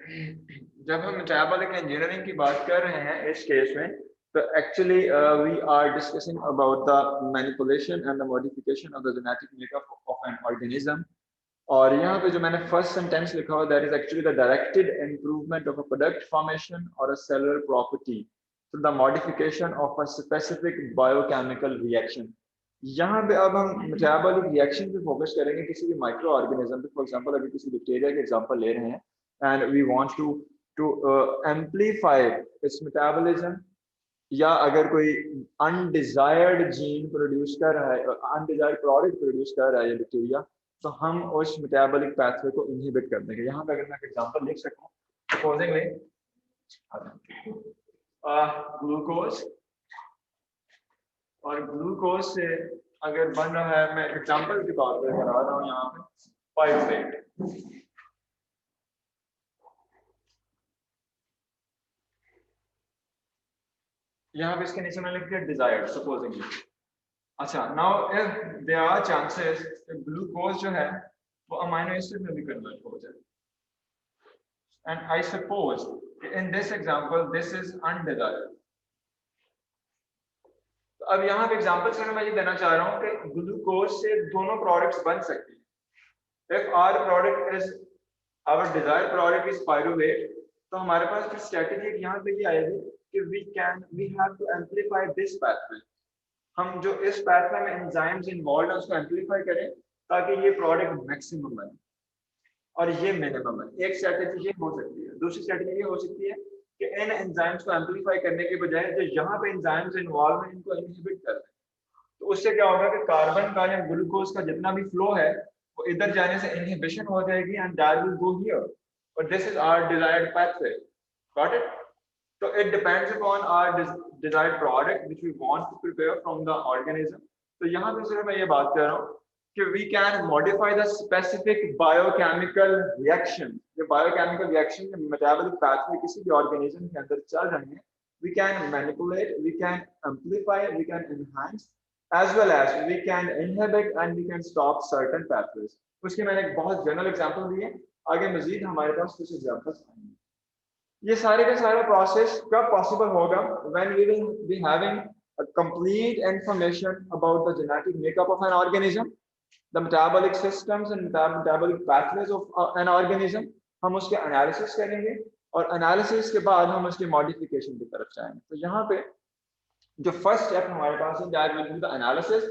जब हम metabolic engineering की बात कर रहे हैं इस केस में, तो actually we are discussing about the manipulation and the modification of the genetic makeup of an organism. और यहाँ पे जो मैंने फर्स्ट सेंटेंस लिखा हुआ, that is actually the directed improvement of a product formation और a cellular property through the modification of a specific biochemical reaction. यहाँ पे अब हम मेटाबॉलिक रिएक्शन पे फोकस करेंगे किसी भी माइक्रो ऑर्गेनिज्म पे। फॉर एग्जांपल अगर किसी बैक्टीरिया के एग्जांपल ले रहे हैं and we want to amplify its metabolism, या अगर कोई अनडिजायर्ड जीन प्रोड्यूस कर रहा है, अनडिजायर्ड प्रोडक्ट प्रोड्यूस कर रहा है ये बैक्टीरिया, तो हम उस मेटाबॉलिक पाथवे को इनहिबिट कर देंगे। यहाँ पे अगर मैं एग्जांपल लिख सकूं, सपोजिंगली ग्लूकोज, और ग्लूकोज से अगर बन रहा है, मैं एग्जांपल के तौर पर बना रहा हूँ यहाँ पे पाइरुवेट। यहाँ पे इसके नीचे मैंने लिख दिया डिजायर्ड, सपोजिंगली। अच्छा, now if there are chances glucose जो है वो अमाइनो एसिड में भी कन्वर्ट हो जाए, and I suppose in this example this is undesired. तो अब यहाँ पे एग्जांपल से मैं ये देना चाह रहा हूँ कि ग्लूकोज से दोनों प्रोडक्ट्स बन सकती है। If our product is, our desired product is pyruvate, तो हमारे पास जो स्ट्रेटजी यहाँ पे ये आएगी कि we have to amplify this pathway. हम जो इस पाथवे में एंजाइम्स इन्वॉल्व है उसको एम्पलीफाई करें ताकि ये प्रोडक्ट मैक्सिमम बने और ये मिनिमम है। एक स्ट्रेटजी ये हो सकती है। दूसरी स्ट्रेटजी ये हो सकती है कि इन एंजाइम्स को एम्पलीफाई करने के बजाय जो यहाँ पे एंजाइम्स इन्वॉल्व है इनको इनहिबिट कर दें। तो उससे क्या होगा कि कार्बन का या ग्लूकोज का जितना भी फ्लो है वो इधर जाने से इनहिबिशन हो जाएगी and that will go here, और this is our desired pathway. Got it? So it depends upon our desired product which we want to prepare from the organism. तो यहाँ पे सिर्फ मैं ये बात कर रहा हूँ कि we can modify the specific biochemical reaction। जो biochemical reaction के metabolic pathway किसी भी organism के अंदर चल रहे हैं, we can manipulate, we can amplify, we can enhance, as well as we can inhibit and we can stop certain pathways। उसके मैंने एक बहुत जनरल एग्जांपल दिए, आगे मजीद हमारे पास कुछ एग्जांपल्स आएंगे। ये सारे का सारा प्रोसेस कब पॉसिबल होगा? When we will be having a complete information about the genetic makeup of an organism, the metabolic systems and metabolic pathways of an organism। हम उसके एनालिसिस करेंगे और एनालिसिस के बाद हम उसके मॉडिफिकेशन की तरफ जाएंगे। तो यहाँ पे जो फर्स्ट स्टेप हमारे पास है, that will be the analysis.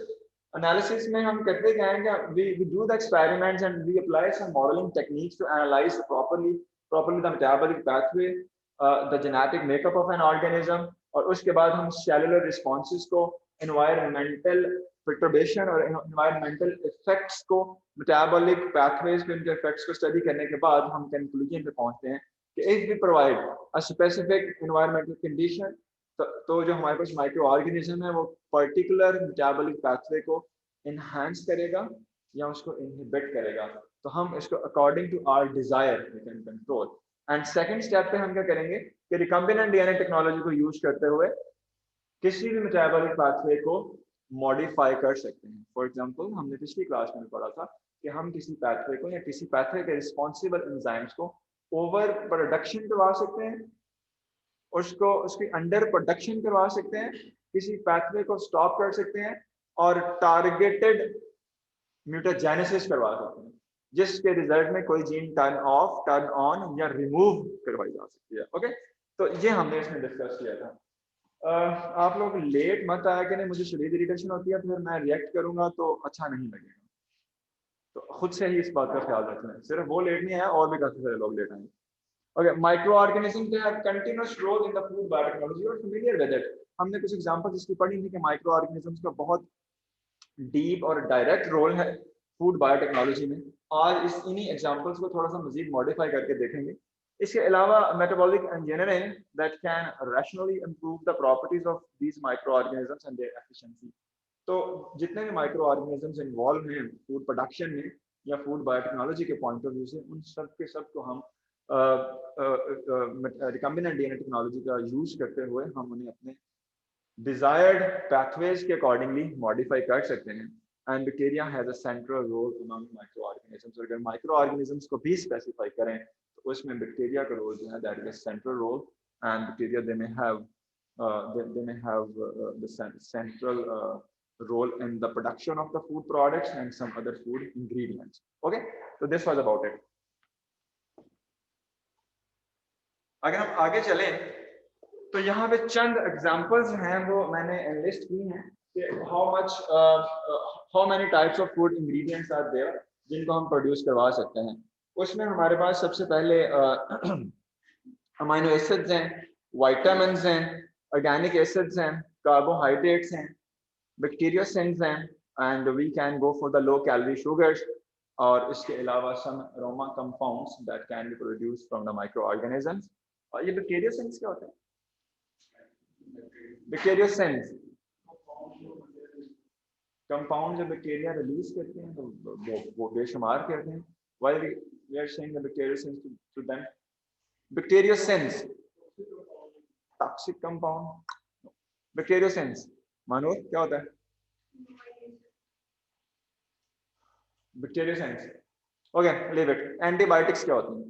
Analysis में हम करते क्या है, we do the experiments and we apply some modeling techniques to analyze properly the metabolic pathway, the genetic makeup of an organism। और उसके बाद हम cellular responses को, environmental perturbation और environmental effects को, metabolic pathways के उनके effects को study करने के बाद हम conclusion पे पहुंचते हैं कि if we provide a specific environmental condition, तो जो हमारे पास माइक्रो ऑर्गेनिज्म है वो पर्टिकुलर मेटाबॉलिक पाथवे को इनहांस करेगा या उसको इनहिबिट करेगा। तो हम इसको according to our desire we can control. And second step पे हम क्या करेंगे कि रिकम्बिनेंट डीएनए टेक्नोलॉजी को यूज करते हुए किसी भी मेटाबॉलिक पाथवे को मॉडिफाई कर सकते हैं। फॉर एग्जांपल हमने पिछली क्लास में पढ़ा था कि हम किसी पाथवे को या किसी पाथवे के रिस्पॉन्सिबल एंजाइम्स को ओवर प्रोडक्शन करवा सकते हैं, उसको उसकी अंडर प्रोडक्शन करवा सकते हैं, किसी पाथवे को स्टॉप कर सकते हैं और टारगेटेड म्यूटाजेनेसिस करवा सकते हैं, जिसके रिजल्ट में कोई gene turn off, turn on या रिमूव करवाई जा सकती है। ओके, तो ये हमने इसमें डिस्कस किया था। आप लोग लेट मत आया कि नहीं, मुझे शरीर इरिटेशन होती है, फिर मैं रिएक्ट करूंगा तो अच्छा नहीं लगेगा। तो खुद से ही इस बात का ख्याल रखना है। सिर्फ वो लेट नहीं आया, और भी काफी सारे लोग लेट आए। Okay, microorganisms they have continuous role in the food biotechnology. You are familiar with it. हमने कुछ एग्जांपल्स इसकी पढ़ी थी कि माइक्रो ऑर्गेनिजम्स का बहुत डीप और डायरेक्ट रोल है फूड बायोटेक्नोलॉजी में। आज इन्हीं एग्जांपल्स को थोड़ा सा मजीद मॉडिफाई करके देखेंगे। इसके अलावा metabolic engineering that can rationally improve the properties of these micro organisms and their efficiency. तो जितने भी माइक्रो ऑर्गेनिजम्स इन्वॉल्व हैं फूड प्रोडक्शन में या फूड बायोटेक्नोलॉजी के पॉइंट ऑफ व्यू से, उन सब के सब को हम रिकम्बिनेंट डीएनए टेक्नोलॉजी का यूज करते हुए हम उन्हें अपने डिजायर्ड पाथवेज के अकॉर्डिंगली मॉडिफाई कर सकते हैं। And bacteria has a central role among micro organisms. अगर माइक्रो ऑर्गेनिजम्स को भी स्पेसिफाई करें तो उसमें बैक्टीरिया का रोल जो है that is central role, and bacteria they may have the central role in the production of the food products and some other food ingredients. Okay, so this was about it. अगर हम आगे चलें तो यहाँ पे चंद examples हैं वो मैंने लिस्ट की हैं कि how many types of food ingredients are there जिनको हम प्रोड्यूस करवा सकते हैं। उसमें हमारे पास सबसे पहले अमीनो एसिड्स हैं, विटामिन्स हैं, ऑर्गेनिक एसिड्स हैं, कार्बोहाइड्रेट्स हैं, बैक्टीरियोसेंस हैं, and we can go for the low calorie sugars, और इसके अलावा some aroma compounds that can be produced from the micro organisms. और ये बैक्टीरियोसेंस क्या होता है? बैक्टीरियोसेंस कंपाउंड जब बैक्टीरिया रिलीज करते हैं तो वो बेशुमार करते हैं। Why we are saying the bacteriocins to them? Bacteriocins toxic compound. Bacteriocins मानो क्या होता है? बैक्टीरियोसेंस ओके, लीव इट। एंटीबायोटिक्स क्या होती हैं?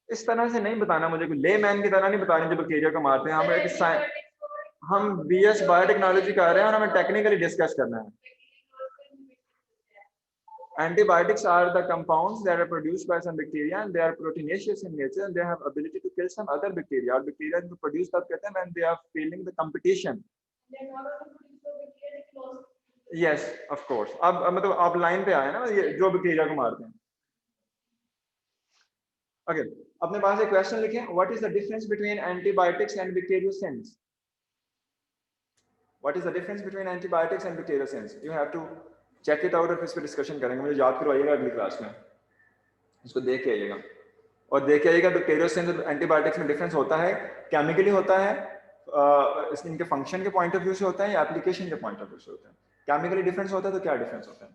इस तरह से नहीं बताना मुझे, कोई लेमैन की तरह नहीं बताना जो बैक्टीरिया को मारते हैं। हम बीएस बायोटेक्नोलॉजी कर रहे हैं और हमें टेक्निकली डिस्कस करना है। Antibiotics are the compounds that are produced by some bacteria and they are proteinaceous in nature and they have ability to kill some other bacteria. और bacteria को produce तब कहते हैं when they are feeling the competition. Yes, of course. अब मतलब आप line पे आए ना, ये जो बैक्टीरिया को मारते हैं। Okay, अपने पास एक क्वेश्चन लिखें, what is the difference between antibiotics and bacteriocins? What is the difference between antibiotics and bacteriocins? You have to check it out और इस पर डिस्कशन करेंगे। मुझे याद करवाइएगा अगली क्लास में, इसको देख के आइएगा और देख के आइएगा बैक्टीरियोसिंस और एंटीबायोटिक्स में डिफरेंस होता है, केमिकली होता है, इनके फंक्शन के पॉइंट ऑफ व्यू से होता है या एप्लीकेशन के पॉइंट ऑफ व्यू से होता है। केमिकली डिफरेंस होता है तो क्या डिफरेंस होता है?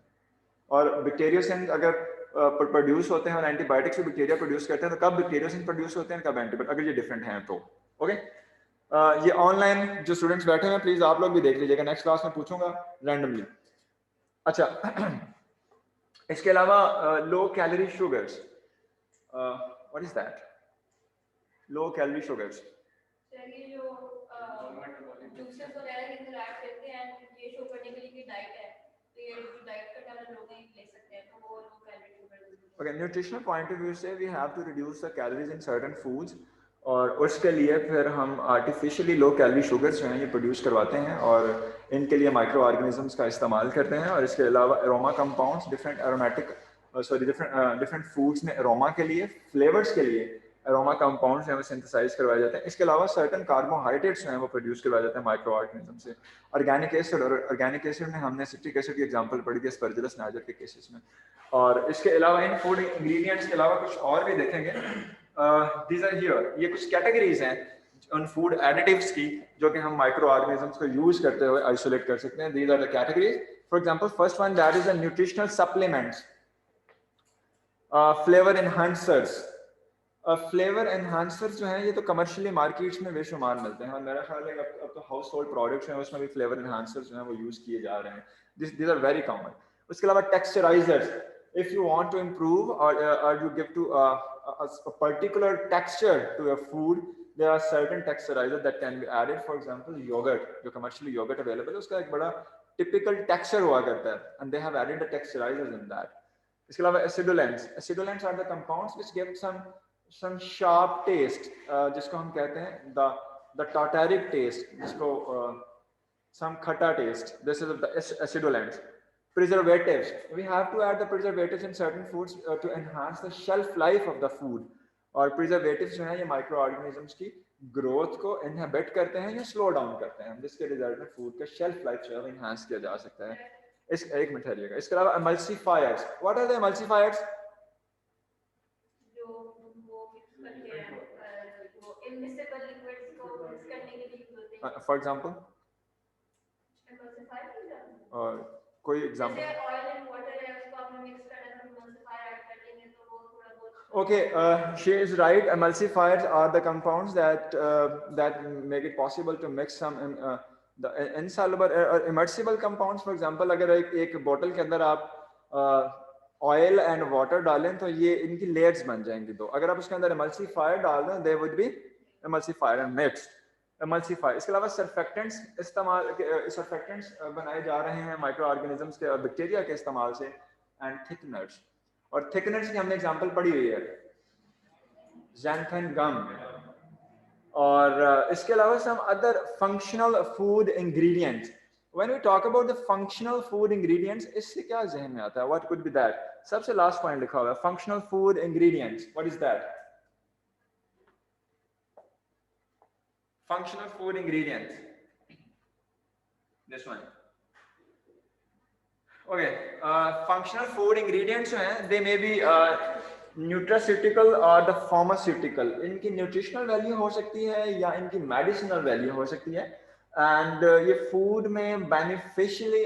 और बैक्टीरियोसिंस अगर प्रोड्यूस होते हैं और एंटीबायोटिक्स भी बैक्टीरिया प्रोड्यूस करते हैं तो कब बैक्टीरियोसिंस प्रोड्यूस होते हैं, कब एंटीबायोटिक, अगर ये डिफरेंट हैं तो। ओके, ये ऑनलाइन जो स्टूडेंट्स बैठे हैं प्लीज आप लोग भी देख लीजिएगा, नेक्स्ट क्लास में पूछूंगा रैंडमली। अच्छा, इसके अलावा लो calorie sugars, what is that? Low calorie sugars ये जो जूसेस वगैरह के अंदर ऐड करते हैं, ये शो करने के लिए कि डाइट है, तो ये डाइट का ज़्यादा लोग ले सकते हैं, तो वो low calorie sugar. Okay, nutritional point of view से we have to reduce the calories in certain foods, और उसके लिए फिर हम आर्टिफिशियली लो कैलोरी शुगर्स जो हैं ये प्रोड्यूस करवाते हैं और इनके लिए माइक्रो ऑर्गेनिजम्स का इस्तेमाल करते हैं। और इसके अलावा aroma compounds, different aromatic different foods में एरोमा के लिए, फ्लेवर्स के लिए एरोमा कंपाउंड्स हैं वो सिंथेसाइज करवाए जाते हैं। इसके अलावा सर्टन कार्बोहाइड्रेट्स हैं वो प्रोड्यूस करवाए जाते हैं माइक्रो ऑर्गेनिज्म से। ऑर्गेनिक एसिड, और ऑर्गेनिक एसिड में हमने सिट्रिक एसिड की एग्जांपल पढ़ी थी एस्परजिलस नाइजर के केसेस में। और इसके अलावा इन फूड इंग्रेडिएंट्स के अलावा कुछ और भी देखेंगे। दीज आर हियर, ये कुछ कैटेगरीज हैं उन फूड एडिटिव्स की जो कि हम माइक्रो ऑर्गेनिजम्स को यूज करते हुए आइसोलेट कर सकते हैं। These are the categories. For example, first one that is the nutritional supplements, flavour enhancers. Flavour enhancers जो हैं ये तो कमर्शियली मार्केट्स में बेशुमार मिलते हैं और मेरा ख्याल है अब तो हाउस होल्ड प्रोडक्ट्स हैं उसमें भी फ्लेवर एनहांसर्स जो हैं वो यूज किए जा रहे हैं। This are very common. उसके अलावा टेक्सचराइजर्स, if you want to improve or you give to a particular texture to your food, there are certain texturizers that can be added. For example, yogurt, जो commercially yogurt available है उसका एक बड़ा typical texture हुआ करता है and they have added the texturizers in that. इसके अलावा acidulants, acidulants are the compounds which give some sharp taste, जिसको हम कहते हैं the tartaric taste, जिसको some खट्टा taste. This is the acidulants. Preservatives, we have to add the preservatives in certain foods to enhance the shelf life of the food. और preservatives जो हैं ये माइक्रो ऑर्गेनिजम्स की ग्रोथ को inhibit करते हैं या स्लो डाउन करते हैं, जिसके रिजल्ट में फूड का शेल्फ लाइफ जो है इनहांस किया जा सकता है। इस एक मिनट ठहरिएगा। इसके अलावा emulsifiers, what are the emulsifiers? जो वो मिक्स करते हैं, वो इमिसिबल लिक्विड्स को मिक्स करने के लिए यूज होते हैं। फॉर एग्जांपल एमल्सिफायर और कोई एग्जांपल? जैसे ऑयल एंड वाटर है उसको आपने मिक्स करना है तो एमल्सिफायर ऐड कर देंगे तो वो थोड़ा बहुत। Okay, she is right. Emulsifiers are the compounds that make it possible to mix some the insoluble or immersible compounds. For example, अगर एक बोतल के अंदर आप ऑयल एंड वाटर डालें तो ये इनकी लेयर्स बन जाएंगी दो। अगर आप उसके अंदर एमल्सिफायर डाल दें they would be emulsifier and mixed emulsifier. इसके अलावा सरफेक्टेंट्स सरफेक्टेंट्स बनाए जा रहे हैं माइक्रो ऑर्गेनिजम्स के और बैक्टीरिया के इस्तेमाल से, एंड थिकनर्स। और थिकनर्स की हमने एग्जांपल पढ़ी हुई है, xanthan gum। और इसके अलावा some other functional food ingredients। When we talk about the functional food ingredients, इससे क्या जहन में आता है? What could be that? सबसे लास्ट पॉइंट लिखा हुआ है functional food ingredients। What is that? Functional food ingredients, this one। Okay, functional food ingredients जो हैं they may be न्यूट्रास्यूटिकल और द फार्मास्यूटिकल। इनकी न्यूट्रिशनल वैल्यू हो सकती है या इनकी मेडिसिनल वैल्यू हो सकती है, एंड ये फूड में बेनिफिशियली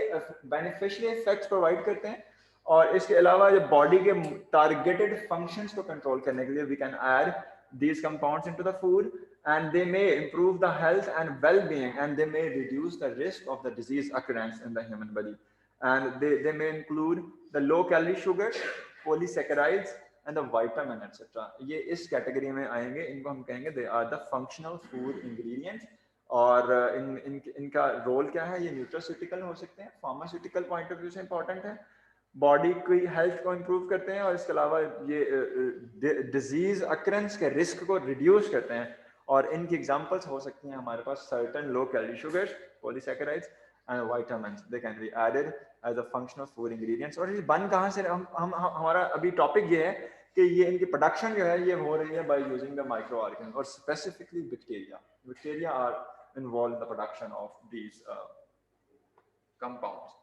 इफेक्ट्स प्रोवाइड करते हैं। और इसके अलावा ये बॉडी के टारगेटेड फंक्शंस को कंट्रोल करने के लिए we can add these compounds into the food, and they may improve the health and well-being, and they may reduce the risk of the disease occurrence in the human body, and they may include the low calorie sugars, polysaccharides and the vitamin etc। ये इस category में आएंगे, इनको हम कहेंगे they are the functional food ingredients। और इनका role क्या है? ये न्यूट्रास्यूटिकल हो सकते हैं, फार्मास्यूटिकल पॉइंट ऑफ व्यू से इंपॉर्टेंट है, बॉडी की हेल्थ को इम्प्रूव करते हैं, और इसके अलावा ये डिजीज अकरेंस के रिस्क को रिड्यूस करते हैं। और इनकी एग्जांपल्स हो सकती हैं हमारे पास certain low calorie sugars, polysaccharides and vitamins, they can be added as a functional food ingredients. और ये बन कहाँ से? हम हमारा अभी टॉपिक ये है कि ये इनकी प्रोडक्शन जो है ये हो रही है by using the micro organism, और specifically bacteria are involved in the production of these compounds.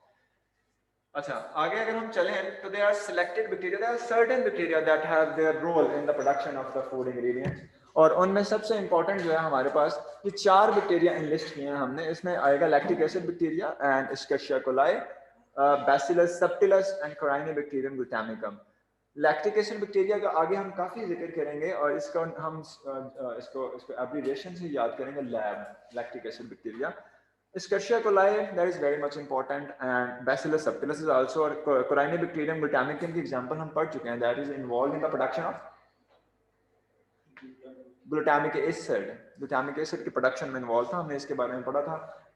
अच्छा, आगे अगर हम चलें तो they are selected bacteria, there are certain bacteria that have their role in the production of the food ingredients. और उनमें सबसे इंपॉर्टेंट जो है हमारे पास ये 4 बैक्टीरिया इनलिस्ट किए हैं हमने। इसमें आएगा lactic acid bacteria and Escherichia coli, Bacillus subtilis and Corynebacterium glutamicum. Lactic acid bacteria का आगे हम काफी जिक्र करेंगे, और इसको हम इसको एब्रिविएशन से याद करेंगे, lab lactic acid bacteria. Escherichia coli, that is very much important, and Bacillus subtilis is also, और Corynebacterium glutamicum की example हम पढ़ चुके हैं, that is involved in the production of glutamic acid। glutamic acid की production में involved था, हमने इसके बारे में पढ़ा था।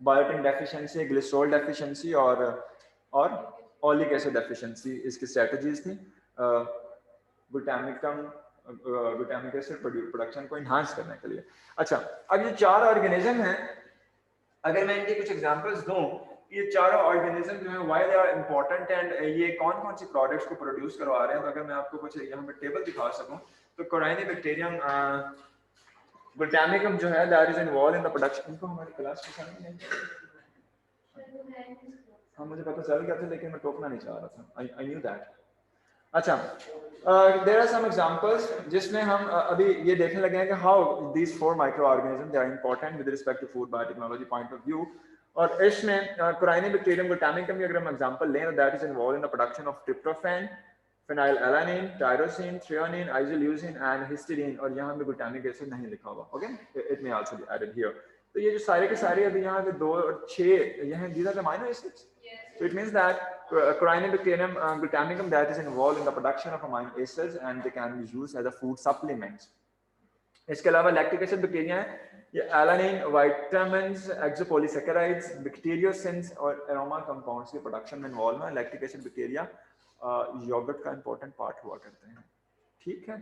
Biotin deficiency, glycerol deficiency और oleic acid deficiency इसकी strategies थी glutamic acid production को enhance करने के लिए। अच्छा, अब ये 4 ऑर्गेनिज्म हैं, अगर मैं इनके कुछ एग्जांपल्स दूं, ये चारों ऑर्गेनिज्म जो है why they are important and ये कौन कौन सी प्रोडक्ट्स को प्रोड्यूस करवा रहे हैं, तो अगर मैं आपको कुछ यहाँ पे टेबल दिखा सकूं तो कोराइनिबैक्टीरियम ग्लूटामिकम जो है that is involve in the production. इनको हमारी क्लास में शामिल नहीं, हाँ मुझे पता चल गया था लेकिन मैं टोकना नहीं चाह रहा था, आई न्यू दैट। अच्छा, देयर आर सम एग्जांपल्स जिसमें हम अभी ये देखने लगे हैं कि how these 4 micro organism they are important with respect to food biotechnology point of view. और इसमें कोराइनिबैक्टीरियम ग्लूटामिकम की अगर हम एग्जांपल लें तो that is involve in the production of tryptophan, phenylalanine, tyrosine, threonine, isoleucine and histidine. और यहाँ पे ग्लूटामिक एसिड नहीं लिखा हुआ, okay, it may also be added here. तो ये जो सारे के सारे अभी यहाँ पे 2 और 6 ये हैं, these are the amino acids। So it means that Corynebacterium glutamicum that is involved in the production of amino acids and they can be used as a food supplements। इसके अलावा लैक्टिक एसिड बैक्टीरिया है, ये alanine, vitamins, एक्सोपोलीसैकेराइड्स, बैक्टीरियोसिन्स और aroma compounds के production में involve है। Lactic acid bacteria yogurt का important part हुआ करते हैं, ठीक है।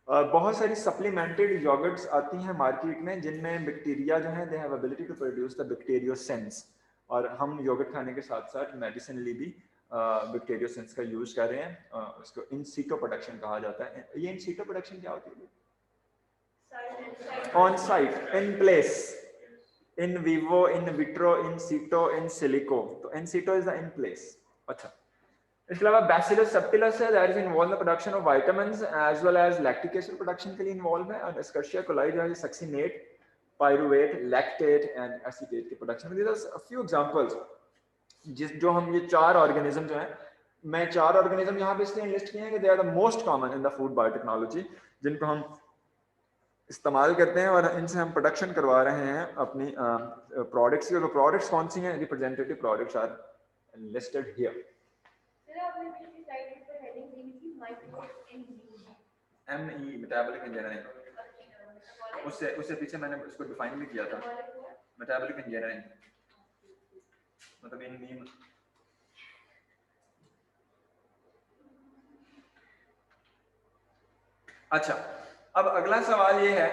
बहुत सारी सप्लीमेंटेड योगर्ट्स आती हैं मार्केट में जिनमें बैक्टीरिया जो है they have ability to produce the bacteriocins, और हम योगर्ट खाने के साथ साथ मेडिसिनली भी बैक्टीरियोसिन्स का यूज कर रहे हैं। उसको इन सीटो प्रोडक्शन कहा जाता है। ये इन सीटो प्रोडक्शन क्या होती है? On site, in place, in vivo, in vitro, in situ, in silico. तो इन सीटो इज द इन प्लेस। अच्छा, इसके अलावा बैसिलस सबटिलस है that is involve in the production of vitamins as well as lactic acid production के लिए involve है। और एस्केरिया कोलाई जो है succinate, pyruvate, lactate and acetate के प्रोडक्शन में। These are a few examples जो हम ये 4 ऑर्गेनिज्म जो हैं, मैं 4 ऑर्गेनिज्म यहाँ पे इसलिए लिस्ट किए हैं कि they are the most common in the food biotechnology, जिनको हम इस्तेमाल करते हैं और इनसे हम प्रोडक्शन करवा रहे हैं अपनी प्रोडक्ट्स की। प्रोडक्ट्स कौन सी हैं? Representative products are listed here. Sir आपने पिछली स्लाइड पर हेडिंग ME मेटाबॉलिक इंजीनियरिंग, उससे पीछे मैंने उसको डिफाइन भी किया था, मेटाबॉलिक इंजीनियरिंग मतलब इन मीम। अच्छा, अब अगला सवाल ये है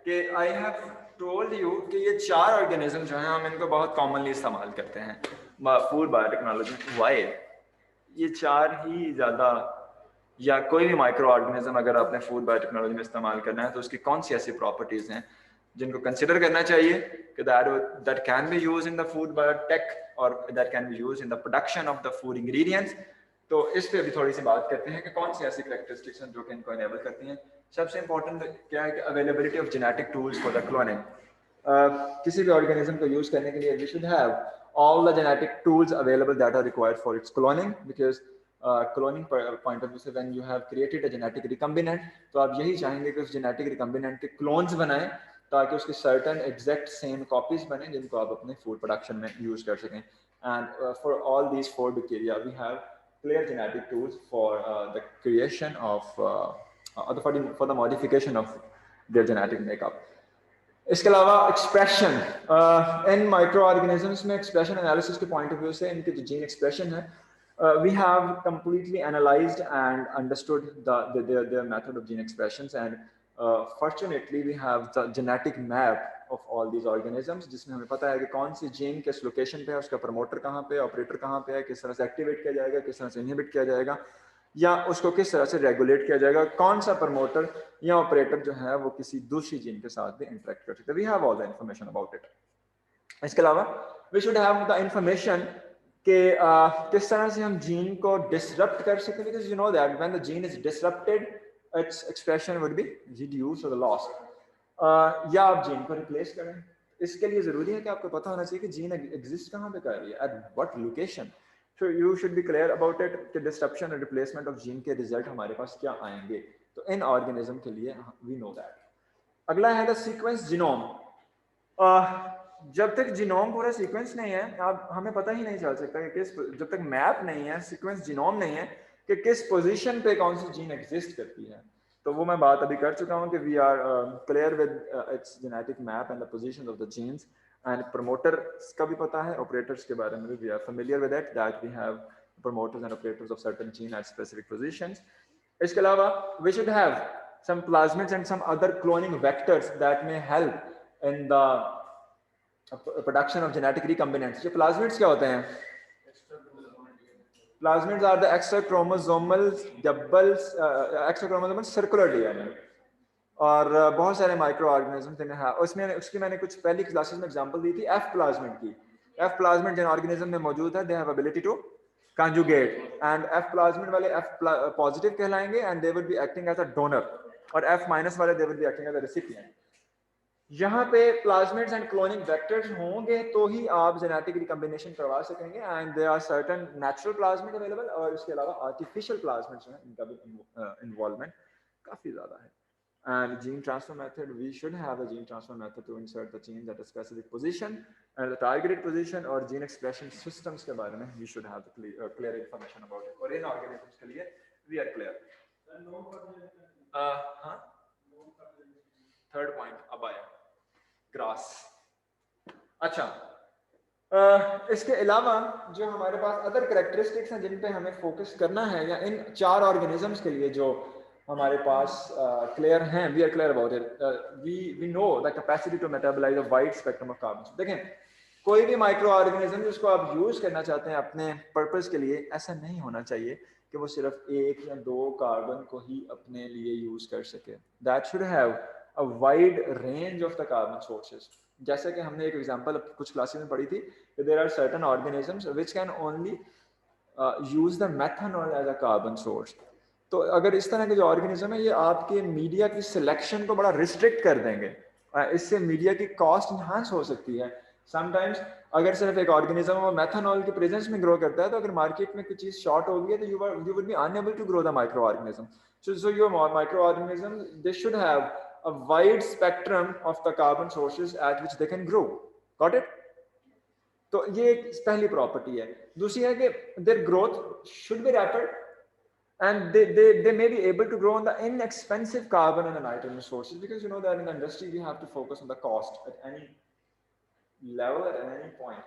कि आई हैव टोल्ड यू कि ये 4 ऑर्गेनिज्म जो हैं हम इनको बहुत कॉमनली इस्तेमाल करते हैं फूड बायोटेक्नोलॉजी। वाई? ये 4 ही ज़्यादा, या कोई भी माइक्रो ऑर्गेनिज्म अगर आपने फूड बायोटेक्नोलॉजी में इस्तेमाल करना है तो उसकी कौन सी ऐसी प्रॉपर्टीज़ हैं जिनको कंसिडर करना चाहिए कि that can be use in the food biotech और that can be use in the production of the food ingredients. तो इस पे भी थोड़ी सी बात करते हैं कि कौन सी ऐसी कैरेक्टरिस्टिक्स हैं जो कि इनको इनेबल करती हैं। सबसे इंपॉर्टेंट क्या है कि availability of genetic tools for the cloning. किसी भी ऑर्गेनिज्म को यूज करने के लिए we should have all the genetic tools available that are required for its cloning, because cloning point of view से when you have created a genetic recombinant तो आप यही चाहेंगे कि उस genetic recombinant के clones बनाएं ताकि उसके certain exact same copies बने जिनको आप अपने food production में use कर सकें। And for all these 4 bacteria we have clear genetic tools for the creation of for the modification of their genetic makeup. इसके अलावा एक्सप्रेशन इन माइक्रो ऑर्गेनिजम्स में एक्सप्रेशन एनालिसिस के पॉइंट ऑफ व्यू से इनके जो gene expression है we have completely analysed and understood their method of gene expressions, and fortunately we have the genetic map of all these organisms जिसमें हमें पता है कि कौन सी जीन किस लोकेशन पे है, उसका प्रमोटर कहाँ पे है, ऑपरेटर कहाँ पे है, किस तरह से एक्टिवेट किया जाएगा, किस तरह से इनहिबिट किया जाएगा या उसको किस तरह से रेगुलेट किया जाएगा, कौन सा प्रमोटर या ऑपरेटर जो है वो किसी दूसरी जीन के साथ भी इंटरेक्ट कर सकते हैं। We have all the information about it. इसके अलावा we should have the information कि किस तरह से हम जीन को डिसरप्ट कर सकते हैं, because you know that when the gene is disrupted its expression would be reduced और लॉस्ट। या आप जीन को रिप्लेस करें। इसके लिए जरूरी है कि आपको पता होना चाहिए कि जीन एग्जिस्ट कहाँ पे कर रही है, at what location. So you should be clear about it कि disruption और replacement of gene के रिजल्ट हमारे पास क्या आएंगे। तो इन ऑर्गेनिज्म के लिए we know that। अगला है द सीक्वेंस जीनोम। जब तक जीनोम पूरा सीक्वेंस नहीं है आप हमें पता ही नहीं चल सकता कि किस, जब तक मैप नहीं है, सीक्वेंस जीनोम नहीं है कि किस पोजीशन पे कौन सी जीन एग्जिस्ट करती है। तो वो मैं बात अभी कर चुका हूँ कि we are clear with its genetic map and the positions of the genes, and promoters का भी पता है, ऑपरेटर्स के बारे में भी we are familiar with it that we have promoters and operators of certain gene at specific positions. इसके अलावा we should have some plasmids and some other cloning vectors that may help in the production of genetic recombinants. जो plasmids क्या होते हैं? Plasmids are the extra chromosomal circular DNA. और बहुत सारे micro organism हैं उसमें, उसकी मैंने कुछ पहली क्लासेस में एग्जांपल दी थी एफ प्लाज्मिड की। एफ प्लाज्मिड जिन ऑर्गेनिज्म में मौजूद है they have ability to conjugate, and F plasmid वाले F positive कहलाएंगे and they would be acting as a donor, और F minus वाले they would be acting as a recipient। यहाँ पे plasmids and cloning vectors होंगे तो ही आप genetic recombination करवा सकेंगे, and there are certain natural plasmid available और इसके अलावा artificial plasmids जो हैं इनका भी involvement काफी ज़्यादा है। And gene transfer method, we should have a gene transfer method to insert the genes at a specific position and the targeted position, और gene expression systems के बारे में we should have the clear information about it। और इन organisms के लिए we are clear। हाँ, third point अब आया grass। अच्छा, इसके अलावा जो हमारे पास अदर कैरेक्टरिस्टिक्स हैं जिन पे हमें फोकस करना है, या इन 4 ऑर्गेनिजम्स के लिए जो हमारे पास क्लियर हैं, we are clear about it, we know the capacity to metabolise a wide spectrum of carbon. देखें, कोई भी माइक्रो ऑर्गेनिज्म जिसको आप यूज करना चाहते हैं अपने पर्पस के लिए, ऐसा नहीं होना चाहिए कि वो सिर्फ 1 या 2 कार्बन को ही अपने लिए यूज कर सके। That should have a wide range of the carbon sources. जैसे कि हमने एक एग्जांपल कुछ क्लासेस में पढ़ी थी कि there are certain organisms which can only use the methanol as a carbon source. तो अगर इस तरह के जो ऑर्गेनिज्म है ये आपके मीडिया की सिलेक्शन को बड़ा रिस्ट्रिक्ट कर देंगे, इससे मीडिया की कॉस्ट इन्हांस हो सकती है। समटाइम्स अगर सिर्फ एक ऑर्गेनिज्म वो मेथनॉल की प्रेजेंस में ग्रो करता है तो अगर मार्केट में कुछ चीज शॉर्ट हो गई है तो you would be unable to grow the micro organism. So your micro organism they should have a wide spectrum of the carbon sources at which they can grow. Got it? तो ये एक पहली property है। दूसरी है कि their growth should be rapid and they may be able to grow on the inexpensive carbon and the nitrogen sources, because you know that in the industry we have to focus on the cost at any level at any point.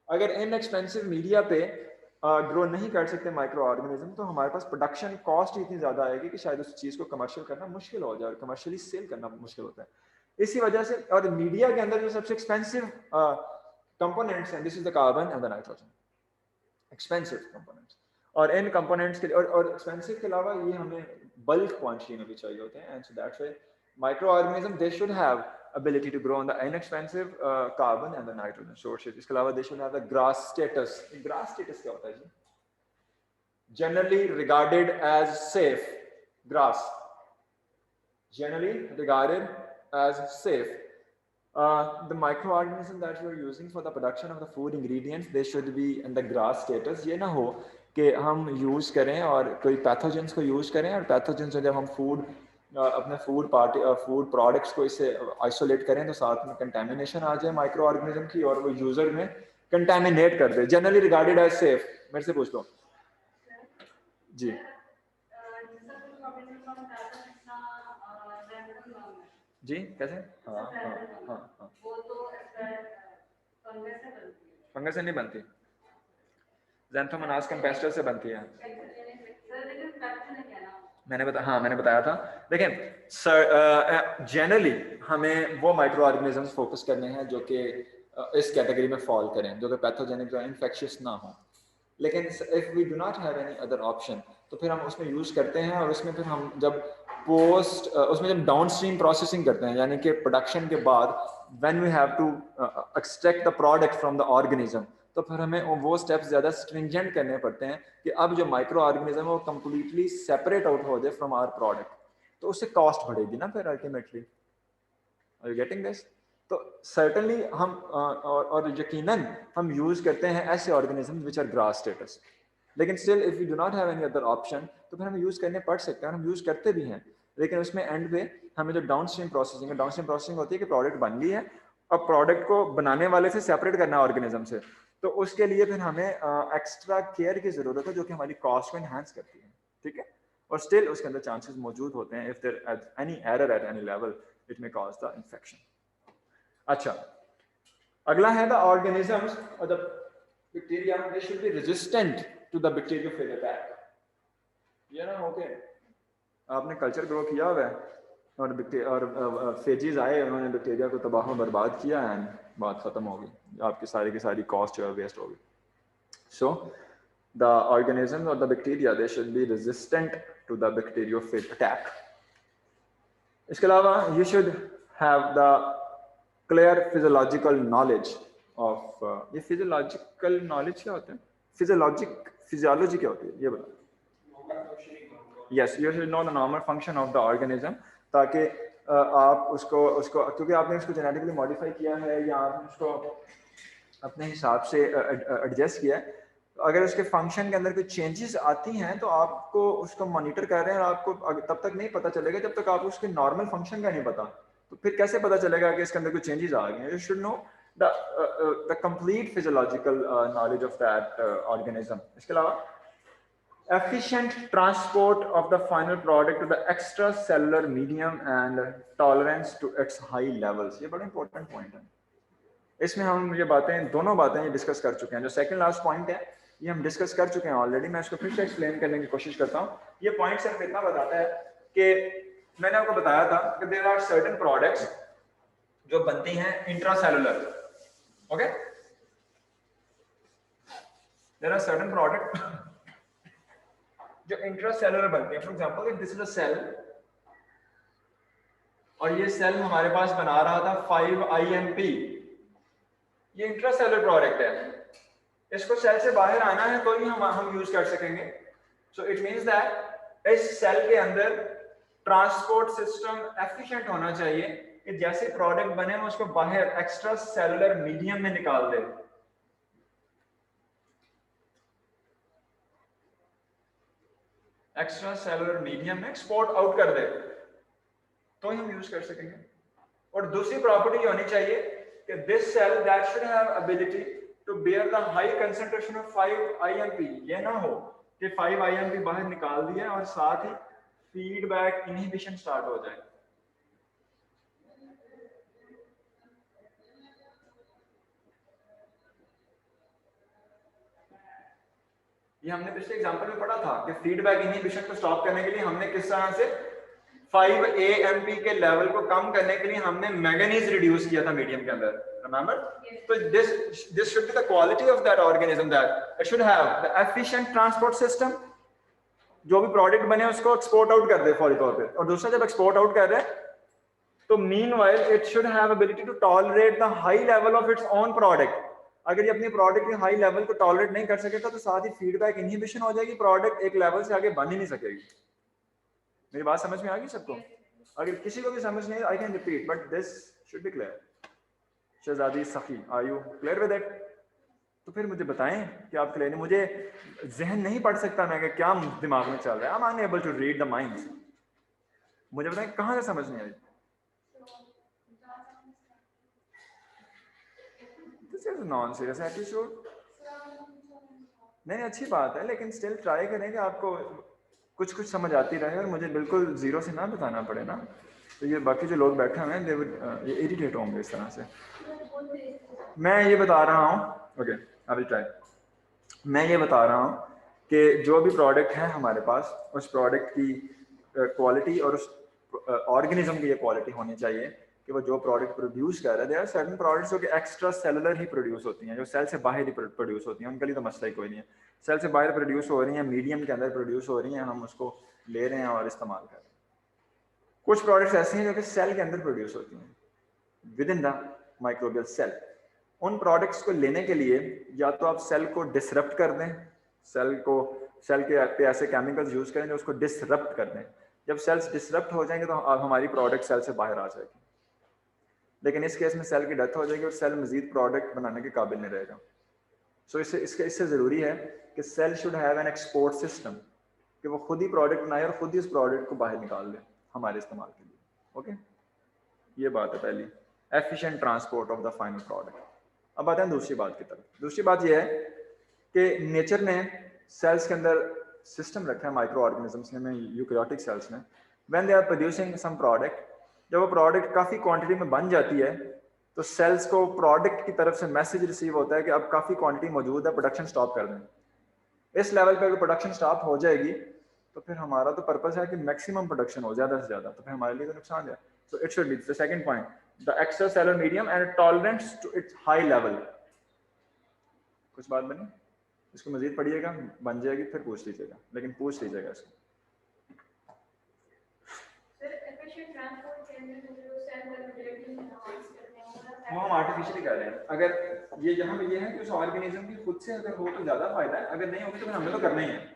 अगर inexpensive media पे grow नहीं कर सकते micro organism, तो हमारे पास production cost इतनी ज़्यादा आएगी कि शायद उस चीज़ को कमर्शियल करना मुश्किल हो जाए, और कमर्शियली सेल करना मुश्किल होता है. इसी वजह से, और मीडिया के अंदर जो सबसे एक्सपेंसिव कंपोनेंट्स हैं, this is the carbon and the nitrogen, expensive components. और इन कंपोनेंट्स के लिए और एक्सपेंसिव के अलावा ये हमें बल्क क्वांटिटी में भी चाहिए होते हैं, and so that's why micro organism they should have ability to grow on the inexpensive carbon and the nitrogen sources. इसके अलावा they should have the grass status. Grass status क्या होता है जी? Generally regarded as safe. Grass. Generally regarded as safe. The microorganisms that you are using for the production of the food ingredients, they should be in the grass status. ये ना हो कि हम use करें और कोई पैथोजेंस को use करें, और पैथोजेंस जब हम अपने फूड प्रोडक्ट्स को इससे आइसोलेट करें तो साथ में कंटेमिनेशन आ जाए माइक्रो ऑर्गेनिज्म की, और वो यूजर में कंटेमिनेट कर दे. Generally regarded as safe. मेरे से पूछ लो जी. जी कैसे? हाँ हाँ हाँ हाँ. फंगस से नहीं बनती, ज़ैंथोमोनास कैम्पेस्टर से बनती है. मैंने बताया था. देखें सर, जनरली हमें वो माइक्रो ऑर्गेनिजम्स फोकस करने हैं जो कि इस कैटेगरी में फॉल करें, जो कि पैथोजेनिक, जो इन्फेक्शियस ना हो. लेकिन if we do not have any other option, तो फिर हम उसमें यूज करते हैं, और उसमें फिर हम जब उसमें जब डाउन स्ट्रीम प्रोसेसिंग करते हैं, यानी कि प्रोडक्शन के बाद when we have to extract the product from the organism, तो फिर हमें वो स्टेप्स ज़्यादा स्ट्रिंजेंट करने पड़ते हैं कि अब जो माइक्रो ऑर्गेनिज्म है वो कम्प्लीटली सेपरेट आउट हो जाए फ्रॉम आवर प्रोडक्ट. तो उससे कॉस्ट बढ़ेगी ना फिर ultimately. Are you getting this? तो सर्टनली हम और यकीनन हम यूज़ करते हैं ऐसे organism which are GRAS status. लेकिन still if you do not have any other option, तो फिर हम यूज़ करने पड़ सकते हैं, और हम यूज़ करते भी हैं. लेकिन उसमें एंड पे हमें जो डाउन स्ट्रीम प्रोसेसिंग है, डाउन स्ट्रीम प्रोसेसिंग होती है कि प्रोडक्ट बन गई है, अब प्रोडक्ट को बनाने वाले से सेपरेट करना है ऑर्गेनिज्म से, तो उसके लिए फिर हमें एक्स्ट्रा केयर की ज़रूरत है, जो कि हमारी कॉस्ट को इन्हांस करती है. ठीक है. और स्टिल उसके अंदर चांसेस मौजूद होते हैं, if there any error at any level it may cause the infection. अच्छा, अगला है द ऑर्गेनिजम्स और the bacteria, they should be resistant to the bacteriophage attack. ये ना हो के आपने कल्चर ग्रो किया हुआ है और फेजिस आए, उन्होंने बैक्टीरिया को तबाह बर्बाद किया, एंड बात खत्म हो गई, आपकी सारी की सारी कॉस्ट जो है वेस्ट हो गई. सो द ऑर्गेनिजम्स और the bacteria they should be resistant to the bacteriophage attack. इसके अलावा you should have the clear physiological knowledge of, ये फिजियोलॉजिकल नॉलेज क्या होता है? फिजियोलॉजी क्या होती है ये बता. Yes, you should know the normal function of the organism, ताकि आप उसको क्योंकि आपने इसको जेनेटिकली मॉडिफाई किया है या आपने उसको अपने हिसाब से एडजस्ट किया है, तो अगर उसके फंक्शन के अंदर कोई चेंजेस आती हैं तो आपको उसको मॉनिटर कर रहे हैं, और आपको तब तक नहीं पता चलेगा जब तक आप उसके नॉर्मल फंक्शन का नहीं पता. तो फिर कैसे पता चलेगा कि इसके अंदर कोई चेंजेस आ गए हैं? You should know the complete physiological knowledge of that organism. इसके अलावा efficient transport of the final product to the extracellular medium and tolerance to its high levels. ये बड़ा important point है. इसमें हम ये दोनों बातें ये डिस्कस कर चुके हैं. जो सेकंड लास्ट पॉइंट है ये हम डिस्कस कर चुके हैं ऑलरेडी. मैं इसको फिर से एक्सप्लेन करने की कोशिश करता हूँ. ये पॉइंट सिर्फ इतना बताता है कि मैंने आपको बताया था कि देयर आर सर्टेन प्रोडक्ट्स जो बनती हैं intracellular. Okay, there are certain product जो इंट्रासेलुलर बनते हैं. For example if this is a cell, और ये सेल हमारे पास बना रहा था 5-IMP, ये इंट्रासेलुलर प्रोडक्ट है. इसको सेल से बाहर आना है तो ही हम यूज कर सकेंगे. सो इट मींस दैट इस सेल के अंदर ट्रांसपोर्ट सिस्टम एफिशिएंट होना चाहिए कि जैसे प्रोडक्ट बने हम उसको बाहर एक्स्ट्रा सेलुलर मीडियम में निकाल दें. एक्स्ट्रा सेलुलर मीडियम में एक्सपोर्ट आउट कर दे तो ही हम यूज कर सकेंगे. और दूसरी प्रॉपर्टी ये होनी चाहिए कि this cell that should have ability to bear the high concentration of 5-IMP. ये ना हो कि 5 IMP बाहर निकाल दिया और साथ ही फीडबैक इनहिबिशन स्टार्ट हो जाए। ये हमने पिछले एग्जांपल में पढ़ा था कि फीडबैक इनहिबिशन को स्टॉप करने के लिए हमने किस तरह से 5 AMP के लेवल को कम करने के लिए हमने मैंगनीज रिड्यूस किया था मीडियम के अंदर, रिमेंबर? तो this should be the quality of that organism, that it should have the efficient transport system, जो भी प्रोडक्ट बने उसको एक्सपोर्ट आउट कर दे फौरी तौर पे, और दूसरा जब एक्सपोर्ट आउट कर रहे हैं तो meanwhile it should have ability to tolerate the high level of its own product. अगर ये अपनी प्रोडक्ट के हाई लेवल को टॉलरेट नहीं कर सकेगा तो साथ ही फीडबैक इनहिबिशन हो जाएगी, प्रोडक्ट एक लेवल से आगे बढ़ ही नहीं सकेगी। मेरी बात समझ में आ गई सबको? अगर किसी को भी समझ नहीं आई can repeat, but this should be clear. Shehzadi Sakhi, are you clear with it? तो फिर मुझे बताएं कि आप क्लियर नहीं, मुझे जहन नहीं पढ़ सकता मैं कि क्या दिमाग में चल रहा है। I am unable to read the mind. मुझे बताएं कहां से समझ नहीं आई? This is non serious attitude. नहीं अच्छी बात है, लेकिन स्टिल ट्राई करें कि आपको कुछ कुछ समझ आती रहे और मुझे बिल्कुल जीरो से ना बताना पड़े ना, तो ये बाकी जो लोग बैठे हुए हैं दे वुड ये इरिटेट होंगे इस तरह से। मैं ये बता रहा हूँ, ओके आई विल ट्राई। मैं ये बता रहा हूँ कि जो भी प्रोडक्ट है हमारे पास, उस प्रोडक्ट की क्वालिटी और उस ऑर्गेनिज्म की ये क्वालिटी होनी चाहिए कि वो जो प्रोडक्ट प्रोड्यूस कर रहा है, देयर आर सर्टेन प्रोडक्ट्स जो कि एक्स्ट्रा सेलुलर ही प्रोड्यूस होती हैं, जो सेल से बाहर ही प्रोड्यूस होती हैं, उनके लिए तो मसला ही कोई नहीं है। सेल से बाहर प्रोड्यूस हो रही हैं, मीडियम के अंदर प्रोड्यूस हो रही हैं, हम उसको ले रहे हैं और इस्तेमाल कर रहे हैं। कुछ प्रोडक्ट्स ऐसे हैं जो कि सेल के अंदर प्रोड्यूस होती हैं, within the microbial cell. उन प्रोडक्ट्स को लेने के लिए या तो आप सेल को डिसरप्ट कर दें, सेल के पे ऐसे केमिकल्स यूज करें जो उसको डिसरप्ट कर दें। जब सेल्स डिसरप्ट हो जाएंगे तो हमारी प्रोडक्ट सेल से बाहर आ जाएगी, लेकिन इस केस में सेल की डेथ हो जाएगी और सेल मजीद प्रोडक्ट बनाने के काबिल नहीं रहेगा। सो इससे ज़रूरी है कि cell should have an export system, कि वो खुद ही प्रोडक्ट बनाए और खुद ही उस प्रोडक्ट को बाहर निकाल दे हमारे इस्तेमाल के लिए। ओके, ये बात है पहली, efficient transport of the final product. अब आते हैं दूसरी बात की तरफ। दूसरी बात यह है कि नेचर ने सेल्स के अंदर सिस्टम रखा है, माइक्रो ऑर्गेनिजम्स ने, यूकैरियोटिक सेल्स में, when they are producing some product, जब वो प्रोडक्ट काफ़ी क्वांटिटी में बन जाती है तो सेल्स को प्रोडक्ट की तरफ से मैसेज रिसीव होता है कि अब काफ़ी क्वांटिटी मौजूद है, प्रोडक्शन स्टॉप कर दें। इस लेवल पर अगर प्रोडक्शन स्टॉप हो जाएगी तो फिर हमारा तो पर्पस है कि मैक्सिमम प्रोडक्शन हो ज़्यादा से ज़्यादा, तो फिर हमारे लिए तो नुकसान है। So it should be the second point, the extra cellular medium and tolerance to its high level. कुछ बात बनी? इसको मजीद पढ़िएगा, बन जाएगी फिर पूछ लीजिएगा, लेकिन पूछ लीजिएगा इसको। वो हम आर्टिफिशियली कर रहे हैं। अगर ये यहाँ पे ये है कि उस ऑर्गेनिज्म की खुद से अगर हो तो ज़्यादा फायदा है, अगर नहीं होगी तो फिर हमने तो करना ही है।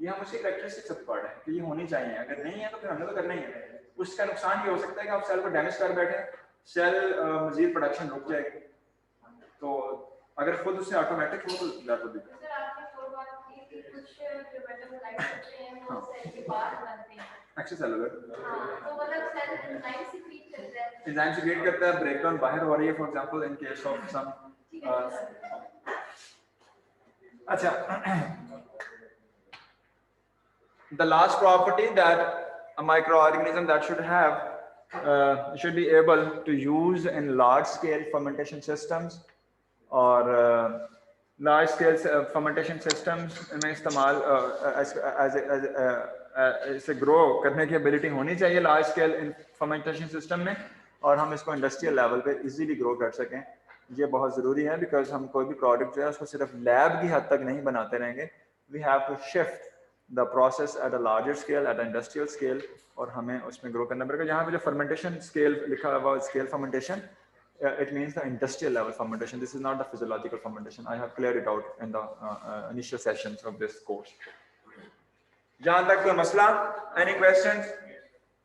ये हम उसकी कैरेक्टरिस्टिक्स सब पढ़ रहे हैं कि ये होनी चाहिए, अगर नहीं है तो फिर हमने तो करना ही है। उसका नुकसान ये हो सकता है कि आप सेल को डैमेज कर बैठे, सेल मजीद प्रोडक्शन रुक जाएगी। तो अगर खुद उससे ऑटोमेटिक हो तो that would be extra cellular. तो मतलब सेल एंजाइम सीक्रेट करता है, एंजाइम सीक्रेट करता है, ब्रेकडाउन बाहर हो रही है, for example in case of some अच्छा। The last property that a microorganism that should have should be able to use in large scale fermentation systems or large scale fermentation systems में इस्तेमाल इसे grow करने की ability होनी चाहिए large scale fermentation system में, और हम इसको इंडस्ट्रियल लेवल पे इजीली ग्रो कर सकें। ये बहुत ज़रूरी है, बिकॉज हम कोई भी प्रोडक्ट जो है उसको सिर्फ लैब की हद तक नहीं बनाते रहेंगे, we have to shift the process at a larger scale, at industrial scale, और हमें उसमें ग्रो करना पड़ेगा। यहाँ पे जो फर्मेंटेशन स्केल लिखा हुआ, scale fermentation, it means the industrial level fermentation. This is not the physiological fermentation. I have cleared it out in the initial sessions of this course. जहाँ तक कोई मसला? Any questions?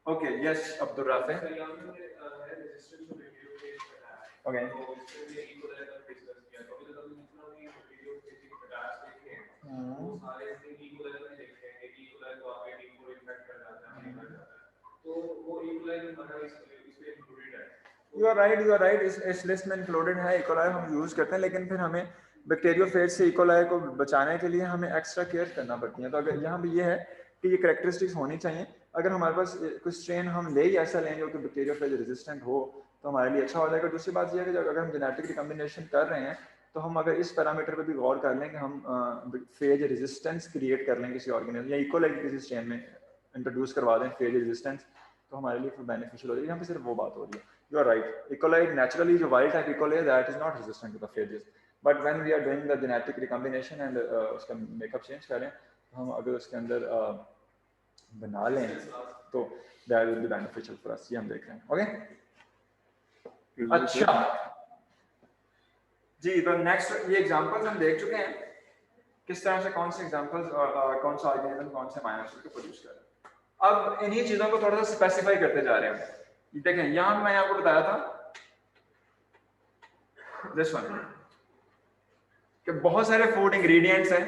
Okay, yes, Abdul Rafi. Okay. You are right. इस list में included है, E coli हम use करते हैं, लेकिन फिर हमें बैक्टीरियोफेज से इकोलाई को बचाने के लिए हमें एक्स्ट्रा केयर करना पड़ती है। तो अगर यहाँ भी ये है कि ये करेक्टरिस्टिक्स होनी चाहिए। अगर हमारे पास कुछ स्ट्रेन हम ले ही ऐसा लें जो कि बैक्टीरियोफेज रेजिस्टेंट हो तो हमारे लिए अच्छा हो जाएगा। दूसरी बात यह है कि अगर हम जेनेटिक रिकम्बिनेशन कर रहे हैं तो हम अगर इस पैरामीटर पर भी गौर कर लें कि हम फेज रेजिस्टेंस क्रिएट कर लें किसी ऑर्गेनिज्म या इकोलाई किसी स्ट्रेन में इंट्रोड्यूस करवा दें फेज रेजिस्टेंस, तो हमारे लिए फिर बेनिफिशियल हो जाएगी। यहाँ पे सिर्फ वो बात हो रही है। You are right, E coli naturally जो wild type E coli that is not resistant to the phages, but when we are doing the genetic recombination and उसका मेकअप चेंज करें तो हम अगर उसके अंदर बना लें तो that will be beneficial for us. ये हम देख रहे हैं। ओके अच्छा जी, तो नेक्स्ट ये एग्जांपल्स हम देख चुके हैं किस तरह से कौन से एग्जांपल्स कौन सा ऑर्गेनिज्म कौन से अमीनो एसिड को प्रोड्यूस कर रहे हैं। अब इन्हीं चीजों को थोड़ा सा स्पेसिफाई करते जा रहे हैं। देखें यहां मैंने आपको बताया था दिस वन कि बहुत सारे फूड इंग्रेडिएंट्स हैं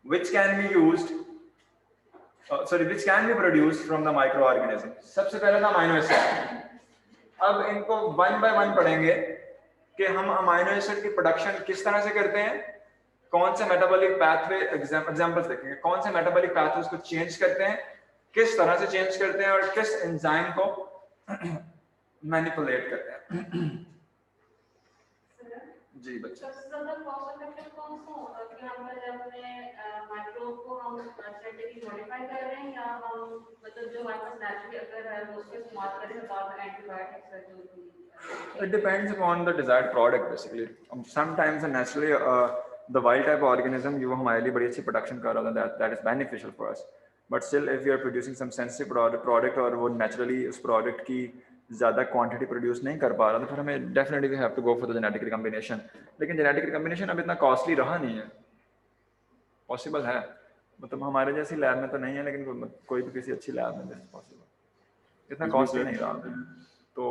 which can be used which can be produced from the microorganism। सबसे पहले था अमीनो एसिड। अब इनको वन बाय वन पढ़ेंगे कि हम अमीनो एसिड की प्रोडक्शन किस तरह से करते हैं, कौन से मेटाबॉलिक पाथवे एग्जांपल्स देखेंगे, कौन से मेटाबॉलिक पाथवेज को चेंज करते हैं, किस तरह से चेंज करते हैं और किस एंजाइम को मैनिपुलेट करते हैं। जी बच्चे, सबसे ज्यादा कॉस्ट इफेक्टिव कौन सा होगा कि हम पहले अपने माइक्रोब को हम जेनेटिकली मॉडिफाई कर रहे हैं या हम मतलब जो हमारे पास नेचुरली अगर है वो उसको इस्तेमाल करें बाद में एंटीबायोटिक्स है जो भी। It depends upon the desired product basically. Sometimes naturally the wild type organism जो हमारे लिए बड़ी अच्छी प्रोडक्शन कर रहा था that is beneficial for us. But still if we are producing some sensitive product और वो naturally उस product की ज़्यादा क्वांटिटी प्रोड्यूस नहीं कर पा रहा तो फिर हमें definitely we have to go for the genetic recombination. लेकिन जेनेटिक रिकम्बिनेशन अब इतना कॉस्टली रहा नहीं है, पॉसिबल है, मतलब हमारे जैसी लैब में तो नहीं है लेकिन कोई भी किसी अच्छी लैब में पॉसिबल, इतना कॉस्टली नहीं रहा। तो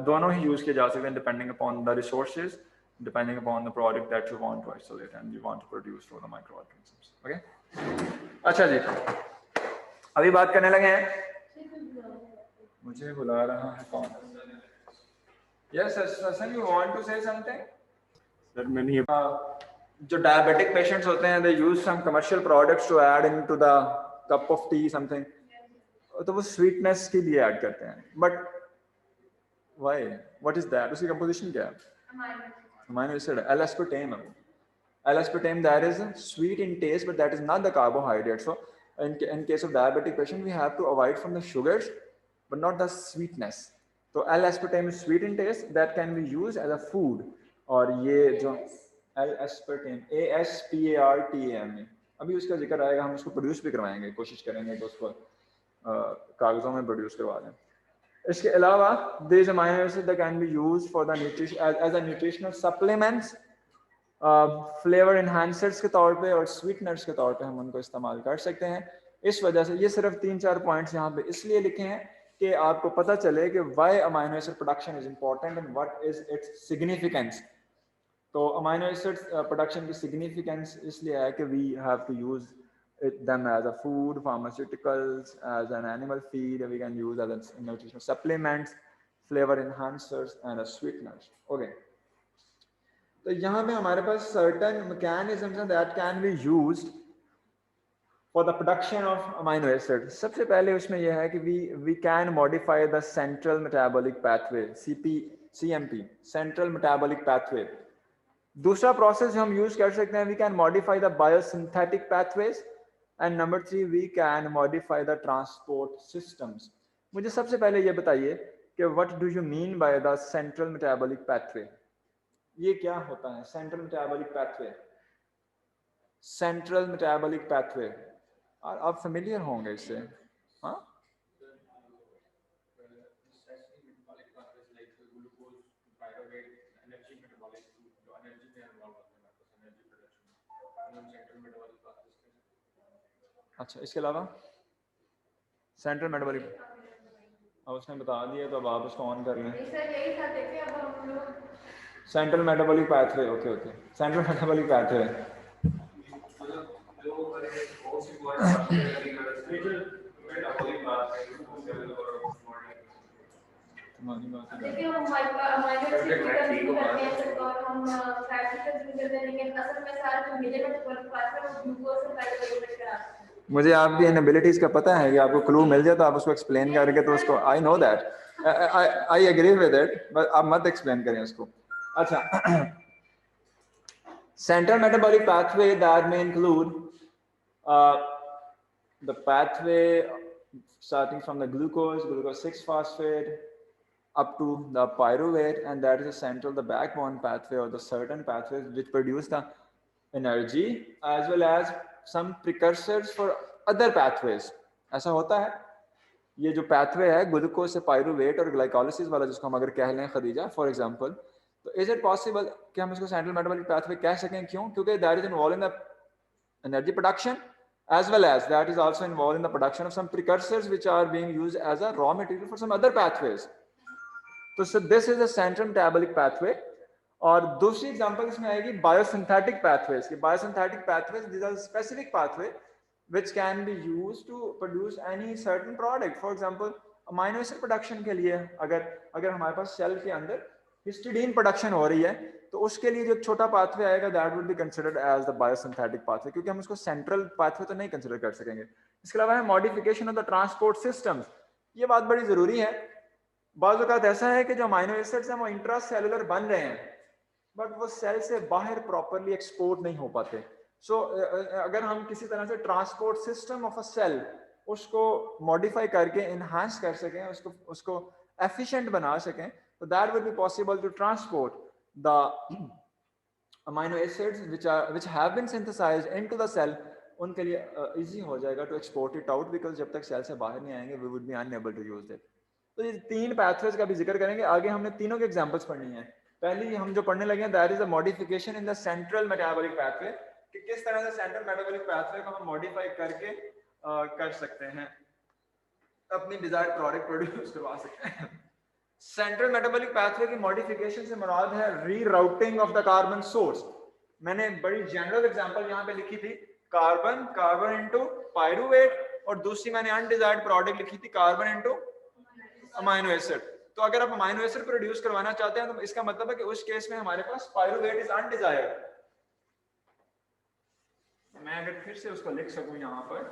दोनों ही यूज़ किए जा सकते हैं depending upon the resources, depending upon the product that you want to isolate and you want to produce for the microorganisms. Okay अच्छा जी, अभी बात करने लगे हैं। मुझे बुला रहा है कौन? Yes sir, you want to say something? Sir मैंने जो डायबिटिक पेशेंट्स होते हैं they use some commercial products to add into the cup of tea something, तो वो स्वीटनेस के लिए ऐड करते हैं, but why, what is that? उसकी कंपोजिशन क्या है? Amino acid L-aspartame। L-aspartame that is sweet in taste but that is not the carbohydrate. So in case of diabetic patient we have to avoid from the sugars but not the sweetness. So L-aspartame is sweet in taste that can be used as a food। और ये जो L-aspartame ASPARTAME अभी उसका जिक्र आएगा, हम उसको produce भी करवाएंगे, कोशिश करेंगे कि उसको कागजों में प्रोड्यूस करवा दें। इसके अलावा there is amino acid that can be used for the nutrition as a nutritional supplements, flavour enhancers के तौर पे और स्वीटनर्स के तौर पे हम उनको इस्तेमाल कर सकते हैं। इस वजह से ये सिर्फ 3-4 पॉइंट्स यहाँ पे इसलिए लिखे हैं कि आपको पता चले कि why amino acid production is important and what is its significance. तो अमीनो एसिड प्रोडक्शन की सिग्निफिकेंस इसलिए है कि we have to use them as a food, pharmaceuticals, as an animal feed, we can use as nutritional supplements, flavor enhancers and as sweeteners। Okay, तो यहाँ पे हमारे पास certain mechanisms that can be used for the production of amino acid। सबसे पहले उसमें यह है कि we can modify the central metabolic pathway, CMP, central metabolic pathway। दूसरा प्रोसेस जो हम यूज कर सकते हैं, we can modify the biosynthetic pathways and number 3 we can modify the transport systems। मुझे सबसे पहले ये बताइए कि what do you mean by the central metabolic pathway? ये क्या होता है central metabolic pathway? Central metabolic pathway और आप familiar होंगे इससे, हाँ? अच्छा, इसके अलावा सेंट्रल मेटाबॉलिक, अब उसने बता दिया तो अब आप उसको ऑन कर लें। Central metabolic pathway, okay okay, central metabolic pathway तुम्हारी बात है। देखिए हम अमाइनो एसिड की कंज्यूम करते हैं और हम फैट की कंज्यूम करते हैं, लेकिन असल में सारा जो मेजर मेटाबॉलिक पाथवे है वो ग्लूकोज से कार्बोहाइड्रेट का रास्ता है। मुझे आपकी इनएबिलिटीज का पता है कि आपको क्लू मिल जाए तो आप उसको एक्सप्लेन करके तो उसको I know that I agree with it, but आप मत एक्सप्लेन करें उसको। अच्छा central metabolic pathway that may include the pathway starting from the glucose 6-phosphate up to the pyruvate, and that is the central, the backbone pathway or the certain pathways which produce the energy as well as some precursors for other pathways। ऐसा होता है ये जो pathway है glucose से pyruvate और glycolysis वाला जिसको हम अगर कह लें खदीजा फॉर एग्जांपल, तो इज इट पॉसिबल कि हम इसको सेंट्रल मेटाबॉलिक पाथवे कह सकें? क्यों? क्योंकि that is involve in the energy production as well as that is also involved in the production of some precursors which are being used as a raw material for some other pathways। so this is a central metabolic pathway। और दूसरी example इसमें आएगी biosynthetic pathways की। Biosynthetic pathways this are specific pathway which can be used to produce any certain product। for example amino acid production के लिए अगर हमारे पास cell के अंदर हिस्टिडीन प्रोडक्शन हो रही है तो उसके लिए जो छोटा पाथवे आएगा that will be considered as the biosynthetic pathway, क्योंकि हम उसको सेंट्रल पाथवे तो नहीं कंसिडर कर सकेंगे। इसके अलावा है modification of the transport systems. ये बात बड़ी जरूरी है। बाज़ औक़ात ऐसा है कि जो अमाइनो एसिड्स हैं वो इंट्रा सेलुलर बन रहे हैं बट वो सेल से बाहर प्रॉपरली एक्सपोर्ट नहीं हो पाते। सो अगर हम किसी तरह से transport system of a cell उसको मॉडिफाई करके इनहांस कर सकें, उसको एफिशिएंट बना सकें, तो that will be possible to transport the amino acids which have been synthesized into the cell। उनके लिए इजी हो जाएगा to export it out, because जब तक सेल से बाहर नहीं आएंगे we would be unable to use it. तो ये तीन पैथवेज का भी जिक्र करेंगे आगे। हमने तीनों के एग्जांपल्स पढ़नी है। पहली हम जो पढ़ने लगे हैं that is the modification in the central metabolic pathway, कि किस तरह से सेंट्रल मेटाबॉलिक पाथवे को हम मॉडिफाई करके कर सकते हैं, अपनी डिजायर्ड प्रोडक्ट प्रोड्यूस करवा सकते हैं। सेंट्रल मेटाबॉलिक पाथवे की मॉडिफिकेशन से मुराद है rerouting of the carbon source. मैंने बड़ी जनरल एग्जांपल यहाँ पे लिखी थी, कार्बन इनटू पायरुवेट, और दूसरी मैंने अनडिजायर्ड प्रोडक्ट लिखी थी कार्बन इनटू अमाइनो एसिड। तो अगर आप अमाइनो एसिड प्रोड्यूस करवाना चाहते हैं तो इसका मतलब है कि उस केस में हमारे पास पायरुवेट इज अनडिजायर्ड। मैं अगर फिर से उसको लिख सकूं यहाँ पर,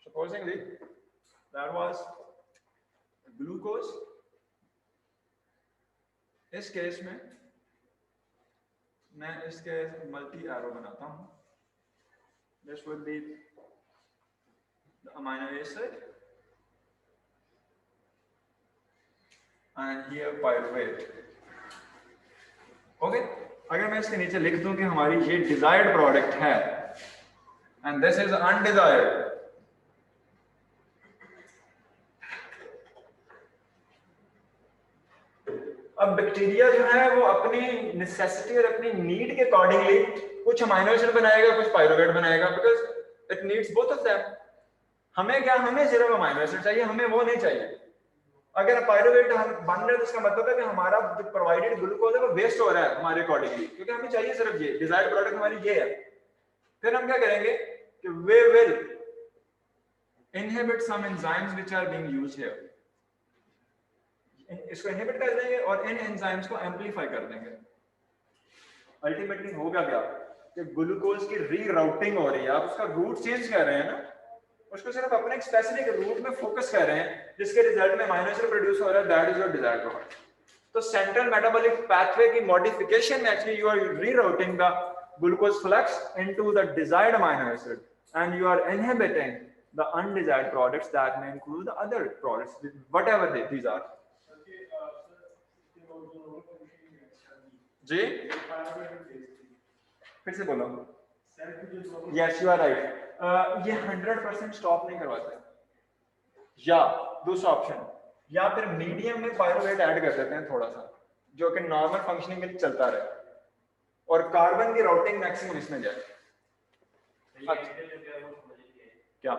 सपोजिंगली दैट वाज ग्लूकोज, इस केस में मैं इसके मल्टी एरो बनाता हूं, this would be the amino acid and here pyruvate। Okay, अगर मैं इसके नीचे लिख दूं कि हमारी ये डिजायर्ड प्रोडक्ट है and this is undesired, अब बैक्टीरिया जो है वो अपनी नेसेसिटी और अपनी नीड के अकॉर्डिंगली कुछ अमाइनो एसिड बनाएगा, कुछ पायरुवेट बनाएगा, because it needs both of them. हमें क्या, हमें सिर्फ अमाइनो एसिड चाहिए, हमें वो नहीं चाहिए। अगर पायरुवेट हम बन रहे हैं तो इसका मतलब है कि हमारा जो प्रोवाइडेड ग्लूकोज है वो वेस्ट हो रहा है हमारे अकॉर्डिंगली, क्योंकि हमें चाहिए सिर्फ ये डिजायर्ड प्रोडक्ट हमारी ये है। फिर हम क्या करेंगे कि we will inhibit some enzymes which are being used here, इसको इनहिबिट कर देंगे और इन एंजाइम्स को एम्पलीफाई कर देंगे। अल्टीमेटली होगा क्या कि ग्लूकोज की रीराउटिंग हो रही है, आप उसका रूट चेंज कर रहे हैं ना, उसको सिर्फ अपने एक स्पेसिफिक रूट में फोकस कर रहे हैं जिसके रिजल्ट में अमाइनो एसिड प्रोड्यूस हो रहा है, that is your desired product. तो सेंट्रल मेटाबॉलिक पाथवे की मॉडिफिकेशन में actually you are rerouting the glucose flux into the desired amino acid and you are inhibiting the undesired products that may include the other products whatever these are. जी फिर से बोलो। Yes you are right. ये 100% stop नहीं करवाते, या दूसरा option, या फिर मीडियम में पायरुवेट ऐड कर देते हैं थोड़ा सा जो कि नॉर्मल फंक्शनिंग में चलता रहे और कार्बन की राउटिंग मैक्सिमम इसमें जाए। क्या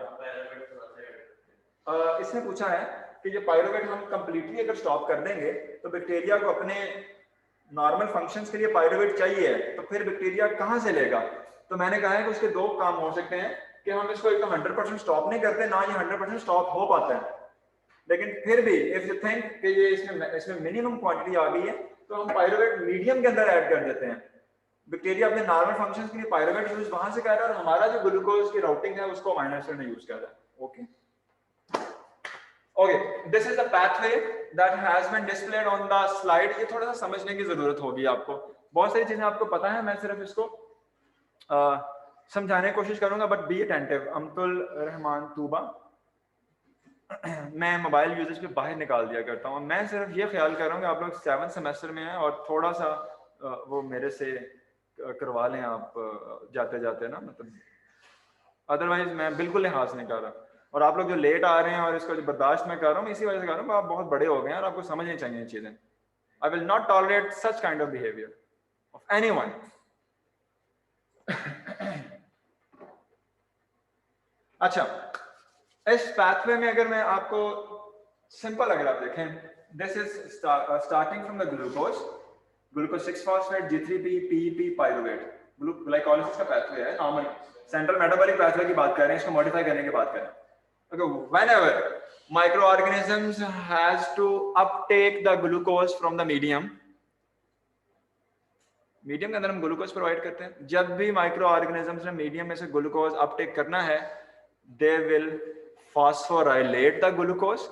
इसने पूछा है कि ये पायरुवेट हम कंप्लीटली अगर स्टॉप कर देंगे तो बैक्टीरिया को अपने नॉर्मल फंक्शंस के लिए पायरुवेट चाहिए, तो फिर बैक्टीरिया कहाँ से लेगा? तो मैंने कहा है कि उसके दो काम हो सकते हैं कि हम इसको एकदम 100% स्टॉप नहीं करते, ना ये 100% स्टॉप हो पाता है, लेकिन फिर भी इफ यू थिंक कि ये इसमें मिनिमम क्वांटिटी आ गई है तो हम पायरुवेट मीडियम के अंदर ऐड कर देते हैं। बैक्टीरिया अपने नॉर्मल फंक्शंस के लिए पायरुवेट यूज वहां से कर रहा है और हमारा जो ग्लूकोज की राउटिंग है उसको अमीनो एसिड में यूज कर रहा है। Okay okay, this is the pathway that has been displayed on the slide. ये थोड़ा सा समझने की जरूरत होगी आपको, बहुत सारी चीजें आपको पता है, मैं सिर्फ इसको समझाने की कोशिश करूंगा, but be attentive. Amtul Rehman Tuba, मैं मोबाइल यूजेज पे बाहर निकाल दिया करता हूँ। मैं सिर्फ ये ख्याल कर रहा हूँ कि आप लोग 7th सेमेस्टर में हैं और थोड़ा सा वो मेरे से करवा लें आप जाते जाते ना, मतलब अदरवाइज मैं बिल्कुल लिहाज नहीं कर रहा। और आप लोग जो लेट आ रहे हैं और इसको जो बर्दाश्त मैं कर रहा हूँ इसी वजह से कर रहा हूँ, आप बहुत बड़े हो गए हैं और आपको समझनी चाहिए चीजें। I will not tolerate such kind of behaviour of anyone. अच्छा, इस पाथवे में अगर मैं आपको सिंपल अगर आप देखें, this is starting from the glucose 6 phosphate G3P PEP pyruvate, glycolysis का पाथवे है, नॉर्मल सेंट्रल मेटाबॉलिक पाथवे की बात कर रहे हैं, इसको मॉडिफाई करने की बात कर रहे हैं। Okay, whenever microorganisms has to uptake the glucose from the medium के अंदर हम ग्लूकोज प्रोवाइड करते हैं। जब भी माइक्रो ऑर्गेनिजम्स ने मीडियम में से ग्लूकोज अपटेक करना है, they will phosphorylate the glucose,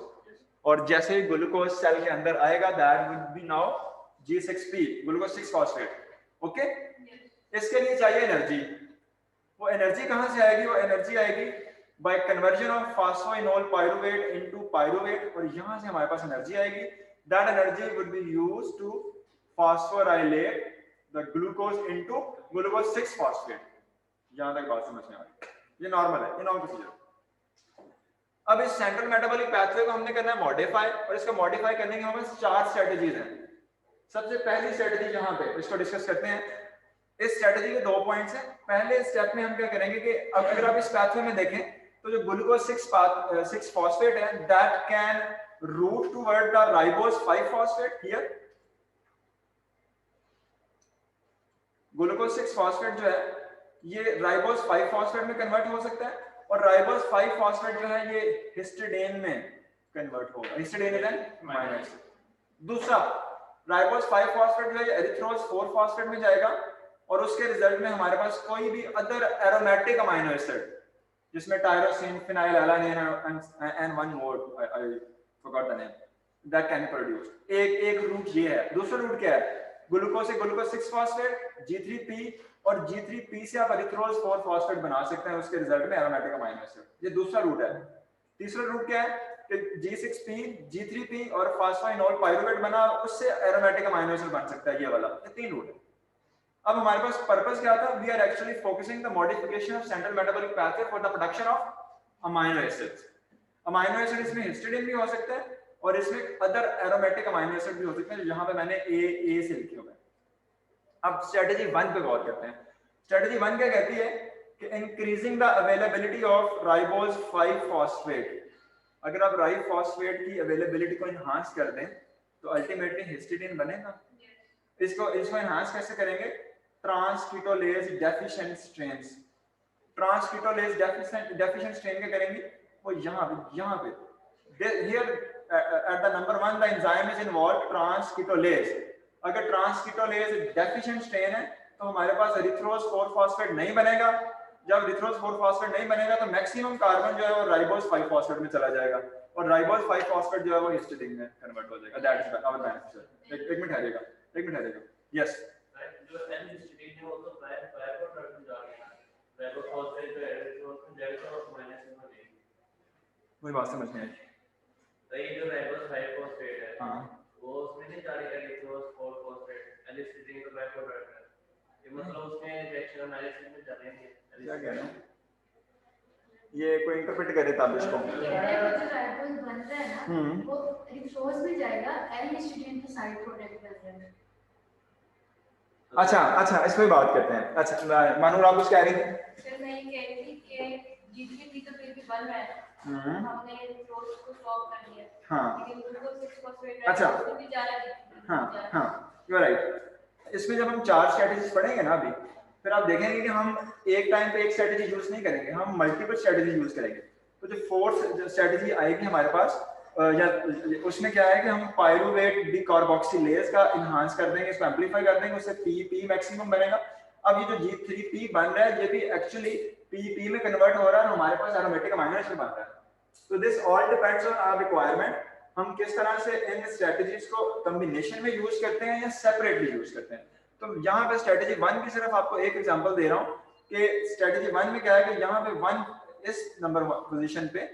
और जैसे ही ग्लूकोज सेल के अंदर आएगा that will B now G6P, glucose 6 phosphate. Okay, इसके लिए चाहिए एनर्जी। वो एनर्जी कहां से आएगी? वो एनर्जी आएगी by conversion of phosphoenol pyruvate into pyruvate, और यहां से हमारे पास एनर्जी आएगी। that energy would be used to phosphorylate the glucose into glucose 6 phosphate। यहां तक बात समझ में आ रही? ये नॉर्मल है, ये नॉर्मल प्रोसीजर। अब इस सेंट्रल मेटाबॉलिक पाथवे को हमने करना है मॉडिफाई, और इसको मॉडिफाई करने के हमारे पास 4 स्ट्रेटजीज हैं। सबसे पहली स्ट्रेटजी यहां पे इसको डिस्कस करते हैं। इस स्ट्रेटजी के 2 पॉइंट्स हैं। पहले स्टेप में हम क्या करेंगे कि अब अगर आप इस पाथवे में देखें तो जो ग्लूकोज 6 फॉस्फेट है that can route toward the ribose 5 phosphate here. Glucose 6 phosphate जो है ये राइबोज 5 फॉस्फेट में कन्वर्ट हो सकता है, और राइबोज 5 फॉस्फेट जो है ये हिस्टिडीन में कन्वर्ट होगा। Histidine is an amino acid. दूसरा, राइबोज 5 फॉस्फेट जो है एरिथ्रोज 4 फॉस्फेट में जाएगा, और उसके रिजल्ट में हमारे पास कोई भी अदर एरोमेटिक अमीनो एसिड जिसमें tyrosine, phenylalanine and one more, I forgot the name, that can be produced. एक रूट ये है। दूसरा रूट क्या है? ग्लूकोज से ग्लूकोज 6 फॉस्फेट G3P, और G3P से आप एरिथ्रोज 4 फॉस्फेट बना सकते हैं, उसके रिजल्ट में एरोमेटिक अमीनो एसिड। ये दूसरा रूट है। तीसरा रूट क्या है कि G6P, G3P और फॉस्फोइनोल पायरुवेट बना, उससे एरोमेटिक अमीनो एसिड बन सकता है, ये वाला। ये 3 रूट है। अब हमारे पास पर्पस क्या था? We are actually focusing the modification of central metabolic pathway for the production of amino acids. Amino acid इसमें हिस्टिडीन भी हो सकता है, और इसमें अदर एरोमेटिक अमीनो एसिड भी हो सकते हैं, जहां पे मैंने ए से लिखे हुए हैं। अब स्ट्रेटजी 1 पे गौर करते हैं। स्ट्रेटजी 1 क्या कहती है कि increasing the availability of ribose 5 phosphate. अगर आप राइब फॉस्फेट की अवेलेबिलिटी को एनहांस कर दें तो अल्टीमेटली हिस्टिडीन बनेगा। इसको एनहांस कैसे करेंगे? ट्रांसकीटोलेज डेफिशिएंट स्ट्रेन्स। ट्रांसकीटोलेज डेफिशिएंट स्ट्रेन क्या करेंगे? वो यहाँ पे here at the number 1 the enzyme is involved ट्रांसकीटोलेज। अगर ट्रांसकीटोलेज डेफिशिएंट स्ट्रेन है तो हमारे पास एरिथ्रोज 4 फॉस्फेट नहीं बनेगा। जब एरिथ्रोज 4 फॉस्फेट नहीं बनेगा तो मैक्सिमम कार्बन जो है वो राइबोज 5 फॉस्फेट में चला जाएगा, और राइबोज 5 फॉस्फेट जो है वो हिस्टिडीन में कन्वर्ट हो जाएगा। That is our beneficial. एक मिनट ठहरिएगा। यस, जो एन हिस्टिडीन है वो तो प्रायर को टर्न जा रहा है। राइबोज फॉस्फेट जो एरिथ्रोज डेल्टा और माइनस में देंगे। वही बात समझ में आई। तो ये जो राइबोज 5 फॉस्फेट है, हां, वो उसमें नहीं जा रही एरिथ्रोज 4 फॉस्फेट, एन हिस्टिडीन को प्रायर को टर्न है। ये मतलब उसमें रिएक्शन एनालिसिस में जा रही है। क्या कह रहे हैं? ये कोई इंटरप्रेट करे तब इसको। जो राइबोज बनता है ना वो एरिथ्रोज में जाएगा, एल हिस्टिडीन की साइड प्रोडक्ट बनता है। अच्छा, इस पे बात करते हैं। अच्छा, मानूर आप कुछ कह रही थी? सर मैं ये कह रही थी कि G3P तो फिर भी बन रहा है, हमने एरिथ्रोज को स्टॉप कर दिया। हाँ, लेकिन ग्लूकोज 6 फॉस्फेट अच्छा, उसको भी जा रहा है। हाँ, यू आर राइट। इसमें जब हम 4 स्ट्रेटजीज पढ़ेंगे ना अभी, फिर आप देखेंगे कि हम एक टाइम पे एक स्ट्रेटजी यूज नहीं करेंगे, हम मल्टीपल स्ट्रेटजी यूज करेंगे। तो जो 4th स्ट्रेटजी आएगी हमारे पास या उसमें क्या है कि हम पायरुवेट डिकार्बोक्सिलेज का इन्हांस कर देंगे, इसको एम्पलीफाई कर देंगे, उससे पीपी मैक्सिमम बनेगा। अब ये जो G3P बन रहा है ये भी एक्चुअली पीपी में कन्वर्ट हो रहा है, हमारे पास एरोमेटिक अमीनो एसिड बन रहा है। तो this all depends on our requirement, हम किस तरह से इन स्ट्रेटजीज को कॉम्बिनेशन में यूज करते हैं या सेपरेटली यूज करते हैं। तो यहाँ पे स्ट्रेटजी 1 की सिर्फ आपको एक एग्जांपल दे रहा हूँ कि स्ट्रेटजी 1 में क्या है कि यहाँ पे 1 इस नंबर पोजीशन पे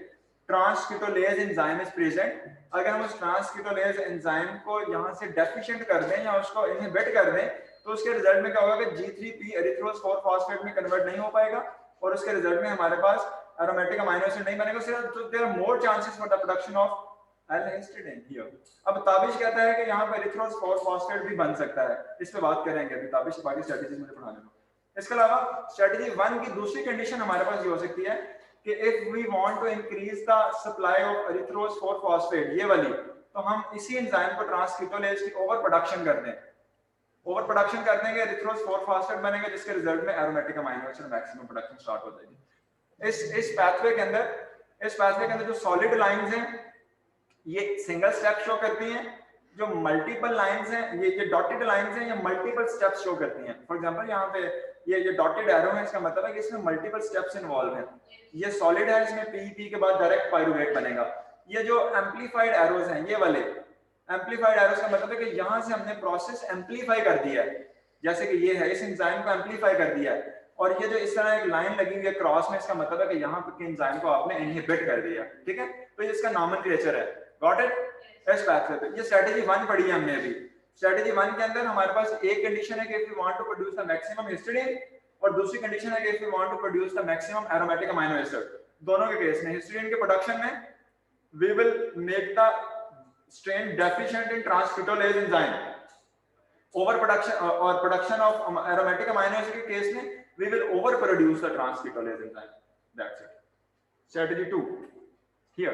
ट्रांसकीटोलेज एंजाइम इज प्रेजेंट। अगर हम उस ट्रांसकीटोलेज एंजाइम को यहाँ से डेफिशिएंट कर दें या उसको इनहिबिट कर दें तो उसके रिजल्ट में क्या होगा कि G3P एरिथ्रोज 4 फॉस्फेट में कन्वर्ट नहीं हो पाएगा और उसके रिजल्ट में हमारे पास एरोमेटिक अमीनो एसिड नहीं बनेगा, सिर्फ there are more chances for the production of L histidine here. अब ताबिश कहता है कि यहाँ पर एरिथ्रोज 4 फॉस्फेट भी बन सकता है, इस पे बात करेंगे अभी, ताबिश बाकी स्ट्रेटजीज मुझे पढ़ाने दो। इसके अलावा स्ट्रेटजी 1 की दूसरी कंडीशन हमारे पास ये हो सकती है कि if we want to increase the supply of erythrose 4 phosphate, ये वाली, तो हम इसी एंजाइम को ट्रांसकीटोलेज की ओवर प्रोडक्शन कर दें, ओवर प्रोडक्शन कर देंगे, एरिथ्रोज 4 फॉस्फेट बनेगा जिसके रिजल्ट में aromatic amino acid maximum production start हो जाएगी। इस पाथवे के अंदर जो सॉलिड लाइंस हैं ये सिंगल स्टेप शो करती हैं, जो मल्टीपल लाइंस हैं ये डॉटेड लाइंस हैं, ये मल्टीपल स्टेप्स शो करती हैं। फॉर एग्जांपल यहाँ पे ये डॉटेड एरो है, इसका मतलब है कि इसमें मल्टीपल स्टेप्स इन्वॉल्व हैं। ये सॉलिड है, इसमें पीईपी के बाद डायरेक्ट पायरुवेट बनेगा। ये जो एम्पलीफाइड एरोज हैं, ये वाले एम्पलीफाइड एरोज का मतलब है कि यहाँ से हमने प्रोसेस एम्पलीफाई कर दिया है, जैसे कि ये है, इस एंजाइम को एम्पलीफाई कर दिया है, और ये जो इस तरह एक लाइन लगी हुई है क्रॉस में, इसका मतलब है कि यहाँ के एंजाइम को आपने इनहिबिट कर दिया, ठीक है। तो ये इसका नॉमेनक्लेचर है, गॉट इट। इस पाथवे पे ये स्ट्रेटजी 1 पढ़ी है हमने अभी। स्ट्रेटजी 1 के अंदर हमारे पास एक कंडीशन है कि if we want to produce the maximum histidine, और दूसरी कंडीशन है कि if we want to produce the maximum aromatic amino acid. दोनों के केस में हिस्टिडीन के प्रोडक्शन में we will make the strain deficient in transcriptolase enzyme, over production or production of aromatic amino acid के case में we will over produce the transcriptolase enzyme, that's it. Strategy 2 here,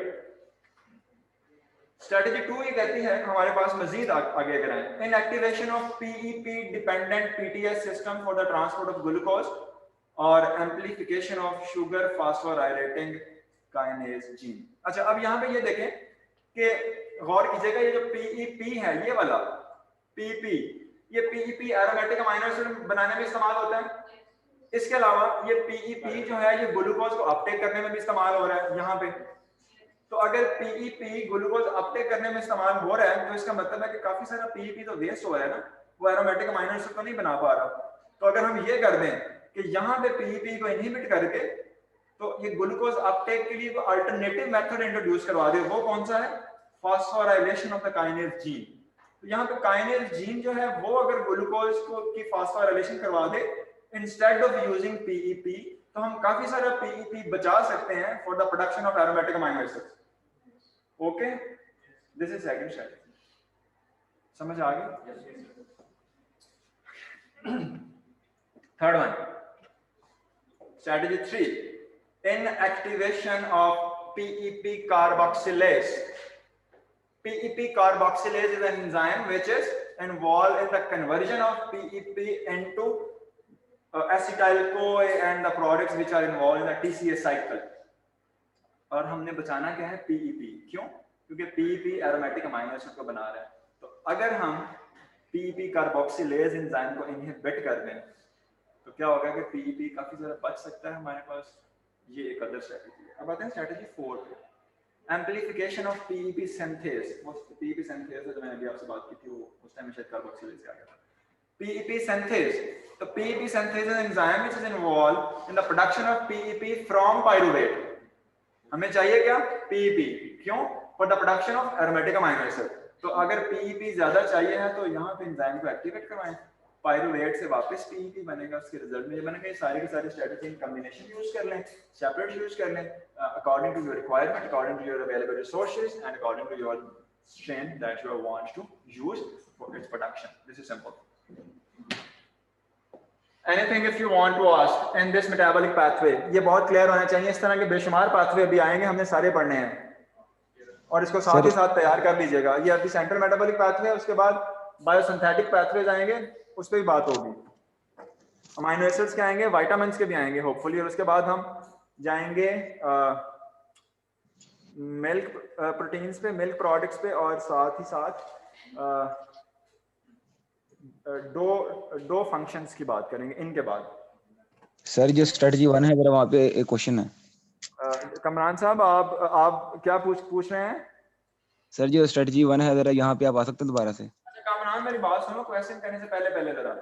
strategy 2 ये कहती है हमारे पास मजीद आगे अगर आए, inactivation of PEP dependent PTS system for the transport of glucose और amplification of sugar phosphorylating kinase gene। अच्छा, अब यहाँ पे ये देखें कि गौर कीजिएगा, ये जो पीईपी है, ये वाला पीईपी, ये पीईपी एरोमेटिक अमीनो एसिड बनाने में इस्तेमाल होता है। इसके अलावा ये पीईपी जो है ये ग्लूकोज को अपटेक करने में भी इस्तेमाल हो रहा है यहाँ पे। तो अगर पीईपी ग्लूकोज अपटेक करने में इस्तेमाल हो रहा है तो इसका मतलब है कि काफी सारा पीईपी तो वेस्ट हो रहा है ना, वो एरोमेटिक अमीनो एसिड को नहीं बना पा रहा। तो अगर हम ये कर दें कि यहाँ पे पीईपी को इनहिबिट करके तो ये ग्लूकोज अपटेक के लिए अल्टरनेटिव मेथड इंट्रोड्यूस करवा दे, वो कौन सा है? Phosphorylation of the kinase gene. तो यहाँ पे काइनेज जीन जो है वो अगर ग्लूकोज को की फॉस्फोराइलेशन करवा दे इंस्टेड ऑफ यूजिंग पीईपी, तो हम काफी सारा पीईपी बचा सकते हैं for the production of aromatic amino acids. Okay, this is second strategy, समझ आ गई? Third one, strategy 3, inactivation of PEP carboxylase. PEP carboxylase is an enzyme which is involved in the conversion of PEP into acetyl-CoA and the products which are involved in the TCA cycle. और हमने बचाना क्या है? PEP। क्यों? क्योंकि PEP aromatic amino acid को बना रहा है। तो अगर हम PEP कार्बोक्सिलेज एंजाइम को इनहिबिट कर दें तो क्या होगा कि पीईपी काफी ज्यादा बच सकता है हमारे पास। ये एक अदर स्ट्रेटजी है। अब आते हैं स्ट्रेटजी 4 पे, एम्प्लीफिकेशन ऑफ पीईपी सिंथेज। वो पीईपी सिंथेज है जो मैंने अभी आपसे बात की थी, वो उस टाइम में शायद कार्बोक्सिलेज से आ गया था। पीईपी सिंथेज, तो PEP synthase is an enzyme which is involved in the production of PEP from pyruvate. हमें चाहिए क्या? पीईपी। क्यों? For the production of aromatic amino acid. तो अगर पीईपी ज्यादा चाहिए है तो यहाँ पे एंजाइम को एक्टिवेट करवाएं, पायरुवेट से वापस पीईपी बनेगा, उसके रिजल्ट में ये बनेगा। ये सारे के सारे स्ट्रेटजी इन कॉम्बिनेशन यूज कर लें, सेपरेट यूज कर लें, according to your requirement, according to your available resources and according to your strain that you want to use for its production. This is simple. Anything if you want to ask in this metabolic pathway, ये बहुत clear होना चाहिए। इस तरह के बेशुमार pathway अभी आएंगे, हमने सारे पढ़ने हैं और इसको साथ ही साथ तैयार कर लीजिएगा। ये अभी सेंट्रल मेटाबॉलिक पाथवे है, उसके बाद बायोसिंथेटिक पाथवेज आएंगे, उस पर भी बात होगी। अमीनो एसिड्स के आएंगे, विटामिन्स के भी आएंगे होपफुली, और उसके बाद हम जाएंगे मिल्क प्रोटीन्स पे, मिल्क प्रोडक्ट्स पे, और साथ ही साथ दो फंक्शंस की बात करेंगे इनके बाद। सर जो स्ट्रेटजी 1 है, मेरा वहाँ पे एक क्वेश्चन है। कमरान साहब आप क्या पूछ रहे हैं? सर जो स्ट्रेटजी 1 है, जरा यहाँ पे आप आ सकते हैं दोबारा से? अच्छा कमरान, मेरी बात सुनो, क्वेश्चन करने से पहले जरा